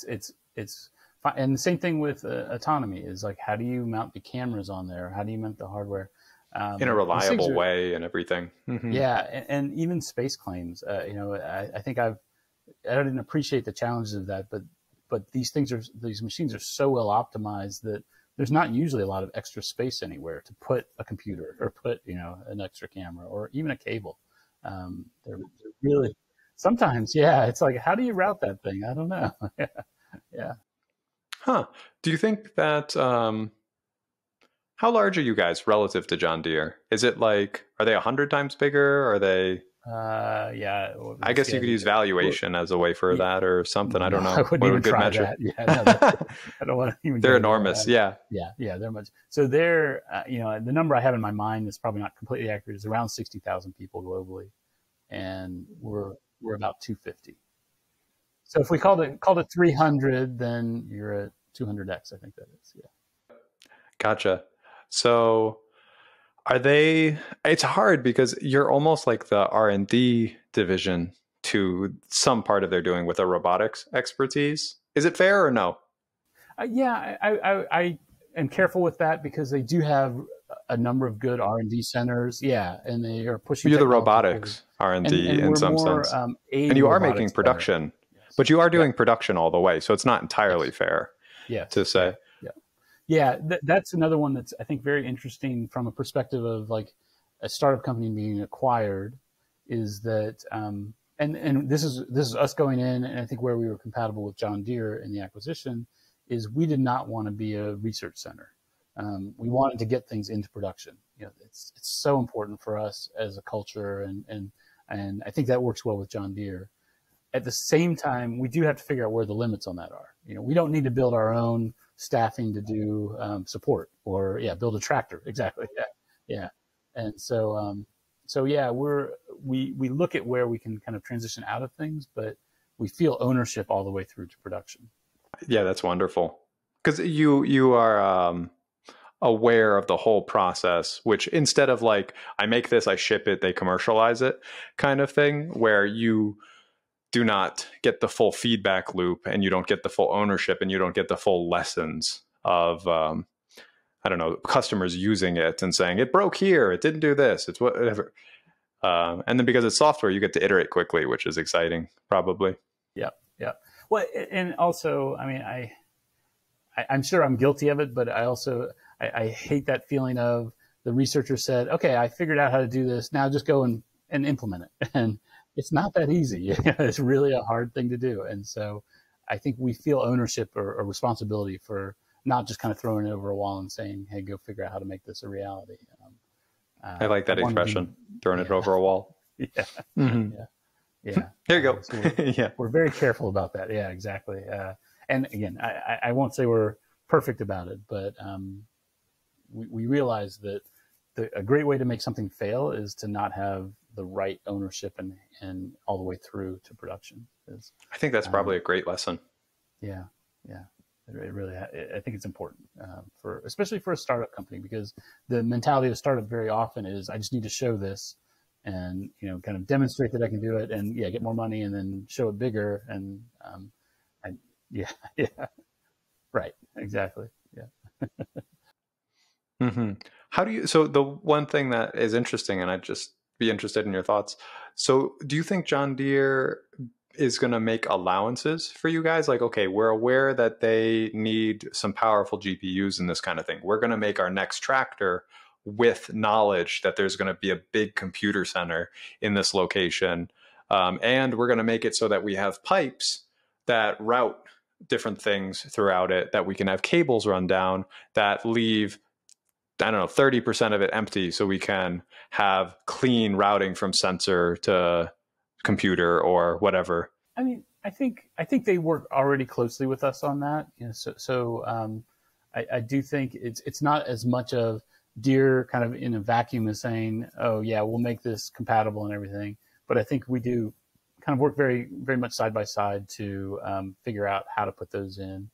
Speaker 2: It's fine. And the same thing with autonomy is like, how do you mount the cameras on there? How do you mount the hardware
Speaker 3: in a reliable way and everything?
Speaker 2: Mm-hmm. Yeah, and even space claims. I think I didn't appreciate the challenges of that, but these machines are so well optimized that there's not usually a lot of extra space anywhere to put a computer or put an extra camera or even a cable. They're really sometimes, it's like, how do you route that thing? I don't know. Yeah.
Speaker 3: Do you think that How large are you guys relative to John Deere? Is it like, are they 100 times bigger? Are they?
Speaker 2: Yeah.
Speaker 3: I guess you could use valuation as a way for that or something. I don't
Speaker 2: No,
Speaker 3: know.
Speaker 2: I wouldn't
Speaker 3: What
Speaker 2: even
Speaker 3: would good
Speaker 2: try
Speaker 3: metric?
Speaker 2: that. Yeah, no, I don't want to even.
Speaker 3: They're
Speaker 2: go
Speaker 3: enormous.
Speaker 2: there.
Speaker 3: Yeah.
Speaker 2: Yeah, they're much. So they're, the number I have in my mind is probably not completely accurate. Is around 60,000 people globally, and we're about 250. So if we called it 300, then you're at 200x. I think that is. Yeah.
Speaker 3: Gotcha. So are they, it's hard because you're almost like the R&D division to some part of their doing with a robotics expertise. Is it fair or no?
Speaker 2: Yeah, I am careful with that because they do have a number of good R&D centers. Yeah, and they are pushing.
Speaker 3: You're the
Speaker 2: technology forward.
Speaker 3: robotics R&D
Speaker 2: And
Speaker 3: in
Speaker 2: we're
Speaker 3: some
Speaker 2: more,
Speaker 3: sense.
Speaker 2: a
Speaker 3: And you are
Speaker 2: robotics
Speaker 3: making
Speaker 2: player.
Speaker 3: production,
Speaker 2: Yes.
Speaker 3: but you are doing production all the way. So it's not entirely
Speaker 2: Yes.
Speaker 3: fair
Speaker 2: Yes.
Speaker 3: to say.
Speaker 2: Yeah, that's another one that's I think very interesting from a perspective of like a startup company being acquired, is that and this is us going in, and I think where we were compatible with John Deere in the acquisition is we did not want to be a research center. We wanted to get things into production. It's so important for us as a culture, and I think that works well with John Deere. At the same time, we do have to figure out where the limits on that are. We don't need to build our own staffing to do support or build a tractor. Exactly. Yeah. And so yeah, we look at where we can kind of transition out of things, but we feel ownership all the way through to production.
Speaker 3: Yeah, that's wonderful. Because you are aware of the whole process, which instead of like, I make this, I ship it, they commercialize it kind of thing, where you do not get the full feedback loop and you don't get the full ownership and you don't get the full lessons of, I don't know, customers using it and saying, it broke here, it didn't do this, it's whatever. And then because it's software, you get to iterate quickly, which is exciting, probably.
Speaker 2: Yeah. Well, and also, I mean, I'm sure I'm guilty of it, but I hate that feeling of the researcher said, okay, I figured out how to do this. Now just go and implement it. And it's not that easy. It's really a hard thing to do. And so I think we feel ownership or responsibility for not just kind of throwing it over a wall and saying, hey, go figure out how to make this a reality.
Speaker 3: I like that expression, throwing it over a wall.
Speaker 2: Yeah.
Speaker 3: Mm-hmm.
Speaker 2: Yeah.
Speaker 3: Here you go.
Speaker 2: So we're very careful about that. Yeah, exactly. And again, I won't say we're perfect about it, but we realize that a great way to make something fail is to not have the right ownership and all the way through to production.
Speaker 3: I think that's probably a great lesson.
Speaker 2: Yeah. It really, I think it's important especially for a startup company, because the mentality of a startup very often is, I just need to show this and, kind of demonstrate that I can do it and get more money and then show it bigger. And right. Exactly. Yeah.
Speaker 3: Mm-hmm. How do you, so the one thing that is interesting, and I'd just be interested in your thoughts. So do you think John Deere is going to make allowances for you guys? Like, okay, we're aware that they need some powerful GPUs and this kind of thing. We're going to make our next tractor with knowledge that there's going to be a big computer center in this location. And we're going to make it so that we have pipes that route different things throughout it, that we can have cables run down that leave, I don't know, 30% of it empty, so we can have clean routing from sensor to computer or whatever.
Speaker 2: I mean, I think they work already closely with us on that. I do think it's not as much of Deere kind of in a vacuum as saying, oh yeah, we'll make this compatible and everything. But I think we do kind of work very, very much side by side to figure out how to put those in.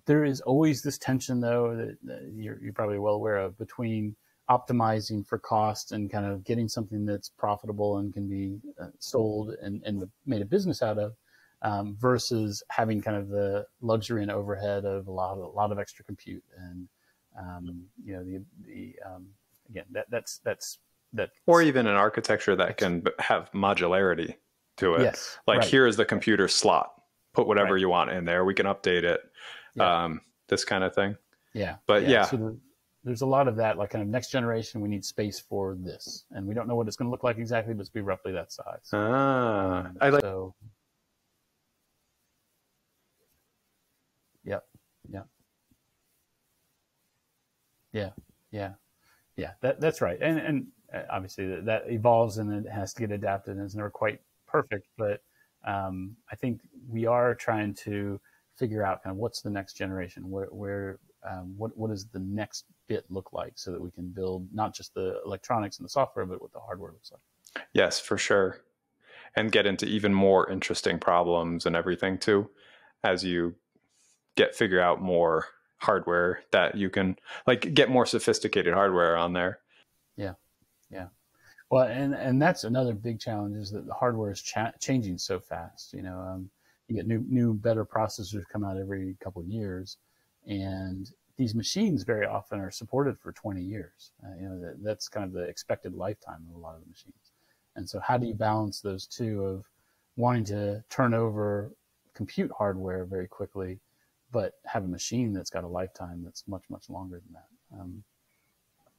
Speaker 2: There is always this tension, though, that you're probably well aware of, between optimizing for cost and kind of getting something that's profitable and can be sold and made a business out of, versus having kind of the luxury and overhead of a lot of extra compute. And again, that's
Speaker 3: or even an architecture that can have modularity to it.
Speaker 2: Yes,
Speaker 3: like
Speaker 2: right.
Speaker 3: Here is the computer slot. Put whatever you want in there. We can update it.
Speaker 2: Yeah.
Speaker 3: This kind of thing.
Speaker 2: Yeah.
Speaker 3: But
Speaker 2: So there's a lot of that, like kind of next generation, we need space for this. And we don't know what it's going to look like exactly, but it's be roughly that size.
Speaker 3: I like.
Speaker 2: So, yep. Yeah, yeah, yeah. That's right. And obviously that evolves and it has to get adapted, and it's never quite perfect. But I think we are trying to figure out kind of what's the next generation, what does the next bit look like, so that we can build not just the electronics and the software, but what the hardware looks like.
Speaker 3: Yes, for sure. And get into even more interesting problems and everything too, as you figure out more hardware that you can like get more sophisticated hardware on there.
Speaker 2: Yeah, yeah. Well, and that's another big challenge, is that the hardware is changing so fast. You get new better processors come out every couple of years, and these machines very often are supported for 20 years. That's kind of the expected lifetime of a lot of the machines. And so how do you balance those two, of wanting to turn over compute hardware very quickly, but have a machine that's got a lifetime that's much, much longer than that?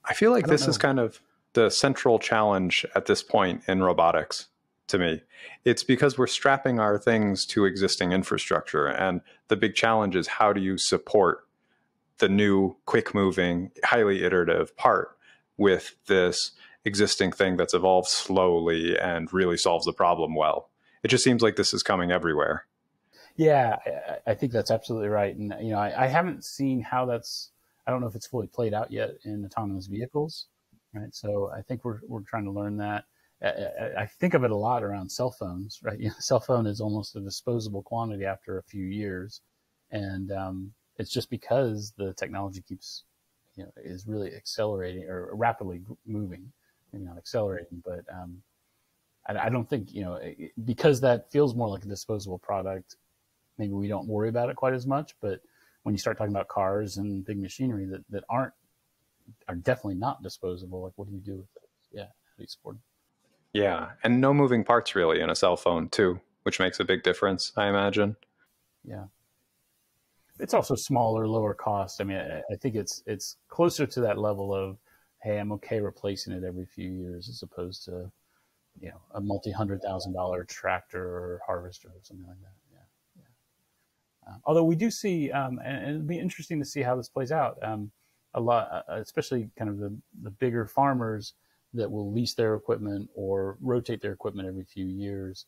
Speaker 3: I feel like this
Speaker 2: know.
Speaker 3: is kind of the central challenge at this point in robotics to me. It's because we're strapping our things to existing infrastructure. And the big challenge is, how do you support the new, quick moving, highly iterative part with this existing thing that's evolved slowly and really solves the problem well? It just seems like this is coming everywhere.
Speaker 2: Yeah, I think that's absolutely right. And, I haven't seen how I don't know if it's fully played out yet in autonomous vehicles, right? So I think we're trying to learn that. I think of it a lot around cell phones, right? Cell phone is almost a disposable quantity after a few years. And it's just because the technology keeps, is really accelerating or rapidly moving, maybe not accelerating, but I don't think, because that feels more like a disposable product, maybe we don't worry about it quite as much. But when you start talking about cars and big machinery that are definitely not disposable, like, what do you do with those? Yeah, how do you support them?
Speaker 3: Yeah, and no moving parts really in a cell phone too, which makes a big difference, I imagine.
Speaker 2: Yeah. It's also smaller, lower cost. I mean, I think it's closer to that level of, hey, I'm okay replacing it every few years, as opposed to, a multi-$100,000 tractor or harvester or something like that. Yeah, yeah. Although we do see, and it'd be interesting to see how this plays out. A lot, especially kind of the bigger farmers that will lease their equipment or rotate their equipment every few years,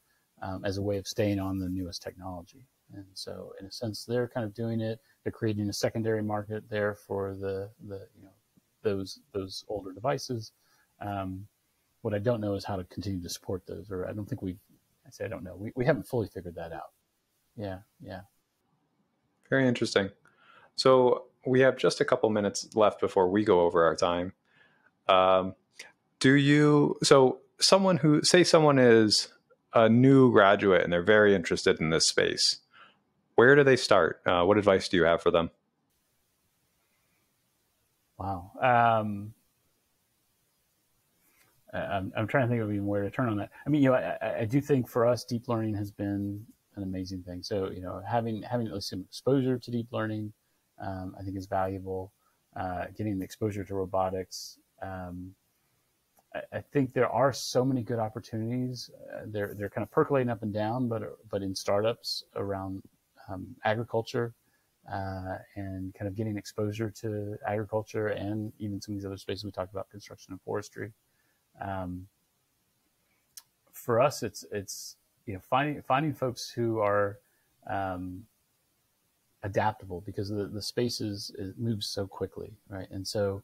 Speaker 2: as a way of staying on the newest technology. And so, in a sense, they're kind of doing it. They're creating a secondary market there for those older devices. What I don't know is how to continue to support those, or I don't think I don't know. We haven't fully figured that out. Yeah, yeah.
Speaker 3: Very interesting. So we have just a couple minutes left before we go over our time. So someone is a new graduate and they're very interested in this space, where do they start? What advice do you have for them?
Speaker 2: Wow. I'm trying to think of even where to turn on that. I mean, I do think for us, deep learning has been an amazing thing. So, having at least some exposure to deep learning, I think is valuable. Getting the exposure to robotics. I think there are so many good opportunities. They're kind of percolating up and down, but in startups around agriculture, and kind of getting exposure to agriculture, and even some of these other spaces we talked about, construction and forestry. For us, it's finding folks who are adaptable, because the space it moves so quickly, right? And so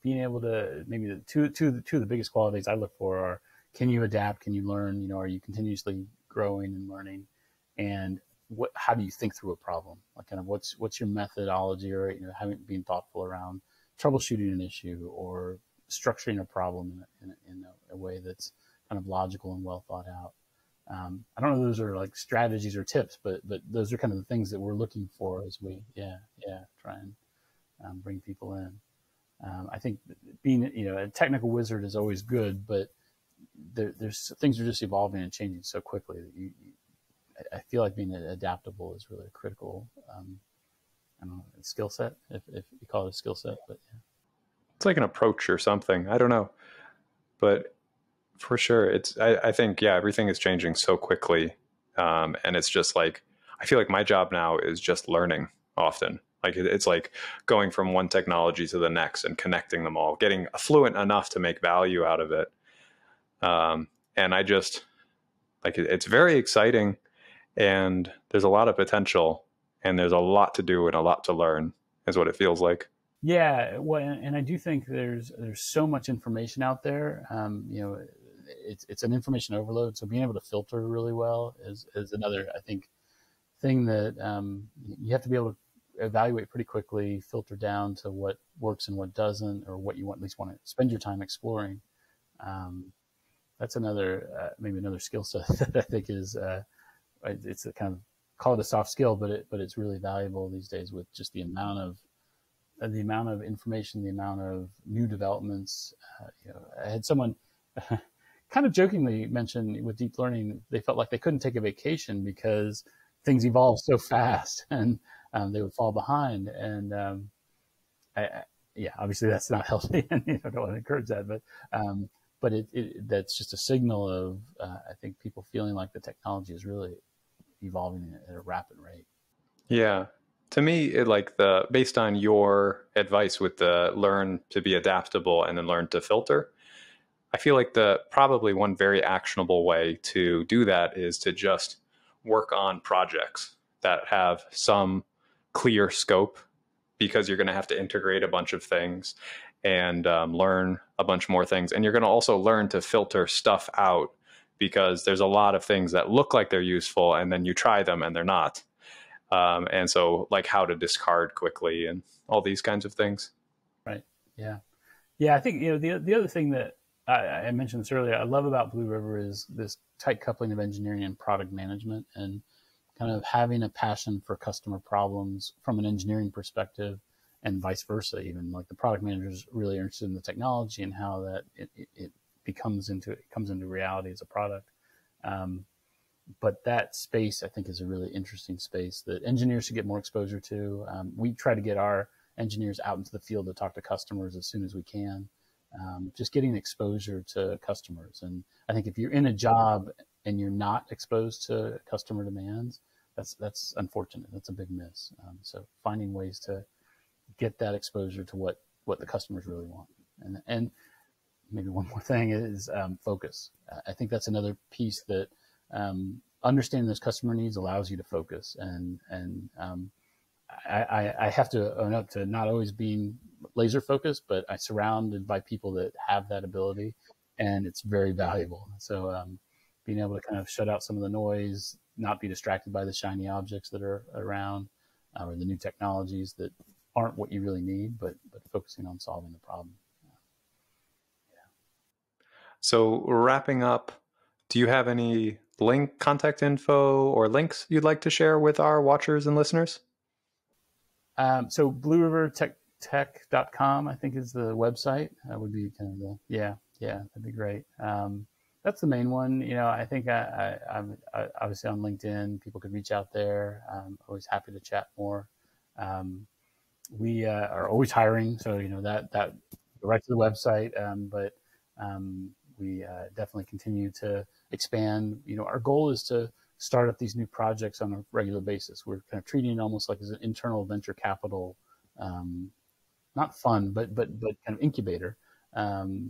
Speaker 2: being able to, maybe the two of the biggest qualities I look for are, can you adapt? Can you learn? Are you continuously growing and learning? And how do you think through a problem? Like, kind of what's your methodology, or being thoughtful around troubleshooting an issue or structuring a problem in a way that's kind of logical and well thought out. I don't know if those are like strategies or tips, but those are kind of the things that we're looking for as we try and bring people in. I think being a technical wizard is always good, but there's things are just evolving and changing so quickly that I feel like being adaptable is really a critical I don't know, skill set, if you call it a skill set. But yeah.
Speaker 3: It's like an approach or something. I don't know, but for sure, I think everything is changing so quickly, and it's just like, I feel like my job now is just learning often. Like it's like going from one technology to the next and connecting them all, getting fluent enough to make value out of it. And I just like it's very exciting, and there's a lot of potential, and there's a lot to do and a lot to learn, is what it feels like.
Speaker 2: Yeah, well, and I do think there's so much information out there. It's an information overload. So being able to filter really well is another, I think, thing that you have to be able to evaluate pretty quickly, filter down to what works and what doesn't, or what you at least want to spend your time exploring. That's another maybe another skill set that I think is it's a kind of, call it a soft skill, but it's really valuable these days with just the amount of information, the amount of new developments. I had someone kind of jokingly mention with deep learning, they felt like they couldn't take a vacation because things evolve so fast, and they would fall behind. And obviously that's not healthy, and I don't want to encourage that. But that's just a signal of I think people feeling like the technology is really evolving at a rapid rate.
Speaker 3: Yeah. To me, based on your advice with the learn to be adaptable and then learn to filter, I feel like probably one very actionable way to do that is to just work on projects that have some clear scope, because you're going to have to integrate a bunch of things and learn a bunch more things. And you're going to also learn to filter stuff out, because there's a lot of things that look like they're useful and then you try them and they're not. And so like how to discard quickly and all these kinds of things.
Speaker 2: Right. Yeah. Yeah. I think, the other thing that I mentioned this earlier, I love about Blue River is this tight coupling of engineering and product management, and kind of having a passion for customer problems from an engineering perspective, and vice versa. Even like the product manager is really interested in the technology and how that it comes into reality as a product. But that space, I think, is a really interesting space that engineers should get more exposure to. We try to get our engineers out into the field to talk to customers as soon as we can. Just getting exposure to customers. And I think if you're in a job and you're not exposed to customer demands, that's unfortunate. That's a big miss. So finding ways to get that exposure to what the customers really want. And maybe one more thing is focus. I think that's another piece that understanding those customer needs allows you to focus. And I have to own up to not always being laser focused, but I'm surrounded by people that have that ability, and it's very valuable. So being able to kind of shut out some of the noise, not be distracted by the shiny objects that are around, or the new technologies that aren't what you really need, but focusing on solving the problem.
Speaker 3: So wrapping up, do you have any contact info or links you'd like to share with our watchers and listeners?
Speaker 2: So bluerivertech.com, I think, is the website. That would be kind of that'd be great. That's the main one. I think I'm obviously on LinkedIn. People could reach out there. I'm always happy to chat more. We are always hiring, so that go right to the website. But we definitely continue to expand. Our goal is to start up these new projects on a regular basis. We're kind of treating it almost like as an internal venture capital, not fund, but kind of incubator.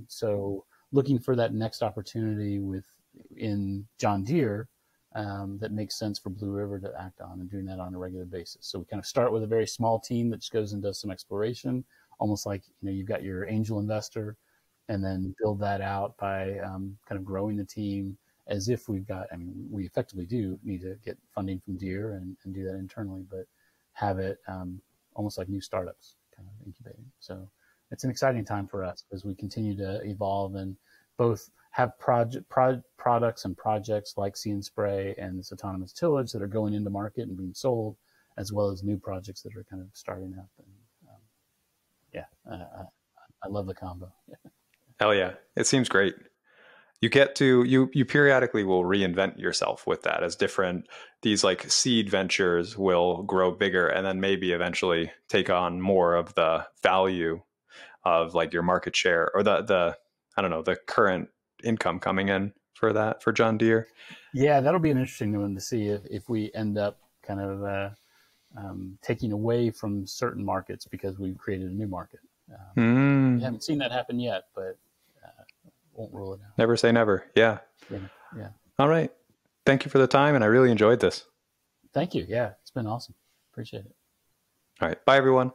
Speaker 2: So looking for that next opportunity in John Deere that makes sense for Blue River to act on, and doing that on a regular basis. So we kind of start with a very small team that just goes and does some exploration, almost like you've got your angel investor, and then build that out by kind of growing the team as if we effectively do need to get funding from Deere and do that internally, but have it almost like new startups kind of incubating. So it's an exciting time for us as we continue to evolve and both have products and projects like See & Spray and this autonomous tillage that are going into market and being sold, as well as new projects that are kind of starting up. And I love the combo.
Speaker 3: Hell yeah. It seems great. You get to, you periodically will reinvent yourself with that, as these like seed ventures will grow bigger and then maybe eventually take on more of the value of like your market share or the current income coming in for John Deere.
Speaker 2: Yeah, that'll be an interesting one to see if we end up kind of taking away from certain markets because we've created a new market. We haven't seen that happen yet, but won't rule it out.
Speaker 3: Never say never. Yeah.
Speaker 2: Yeah.
Speaker 3: All right. Thank you for the time, and I really enjoyed this.
Speaker 2: Thank you. Yeah, it's been awesome. Appreciate it.
Speaker 3: All right. Bye, everyone.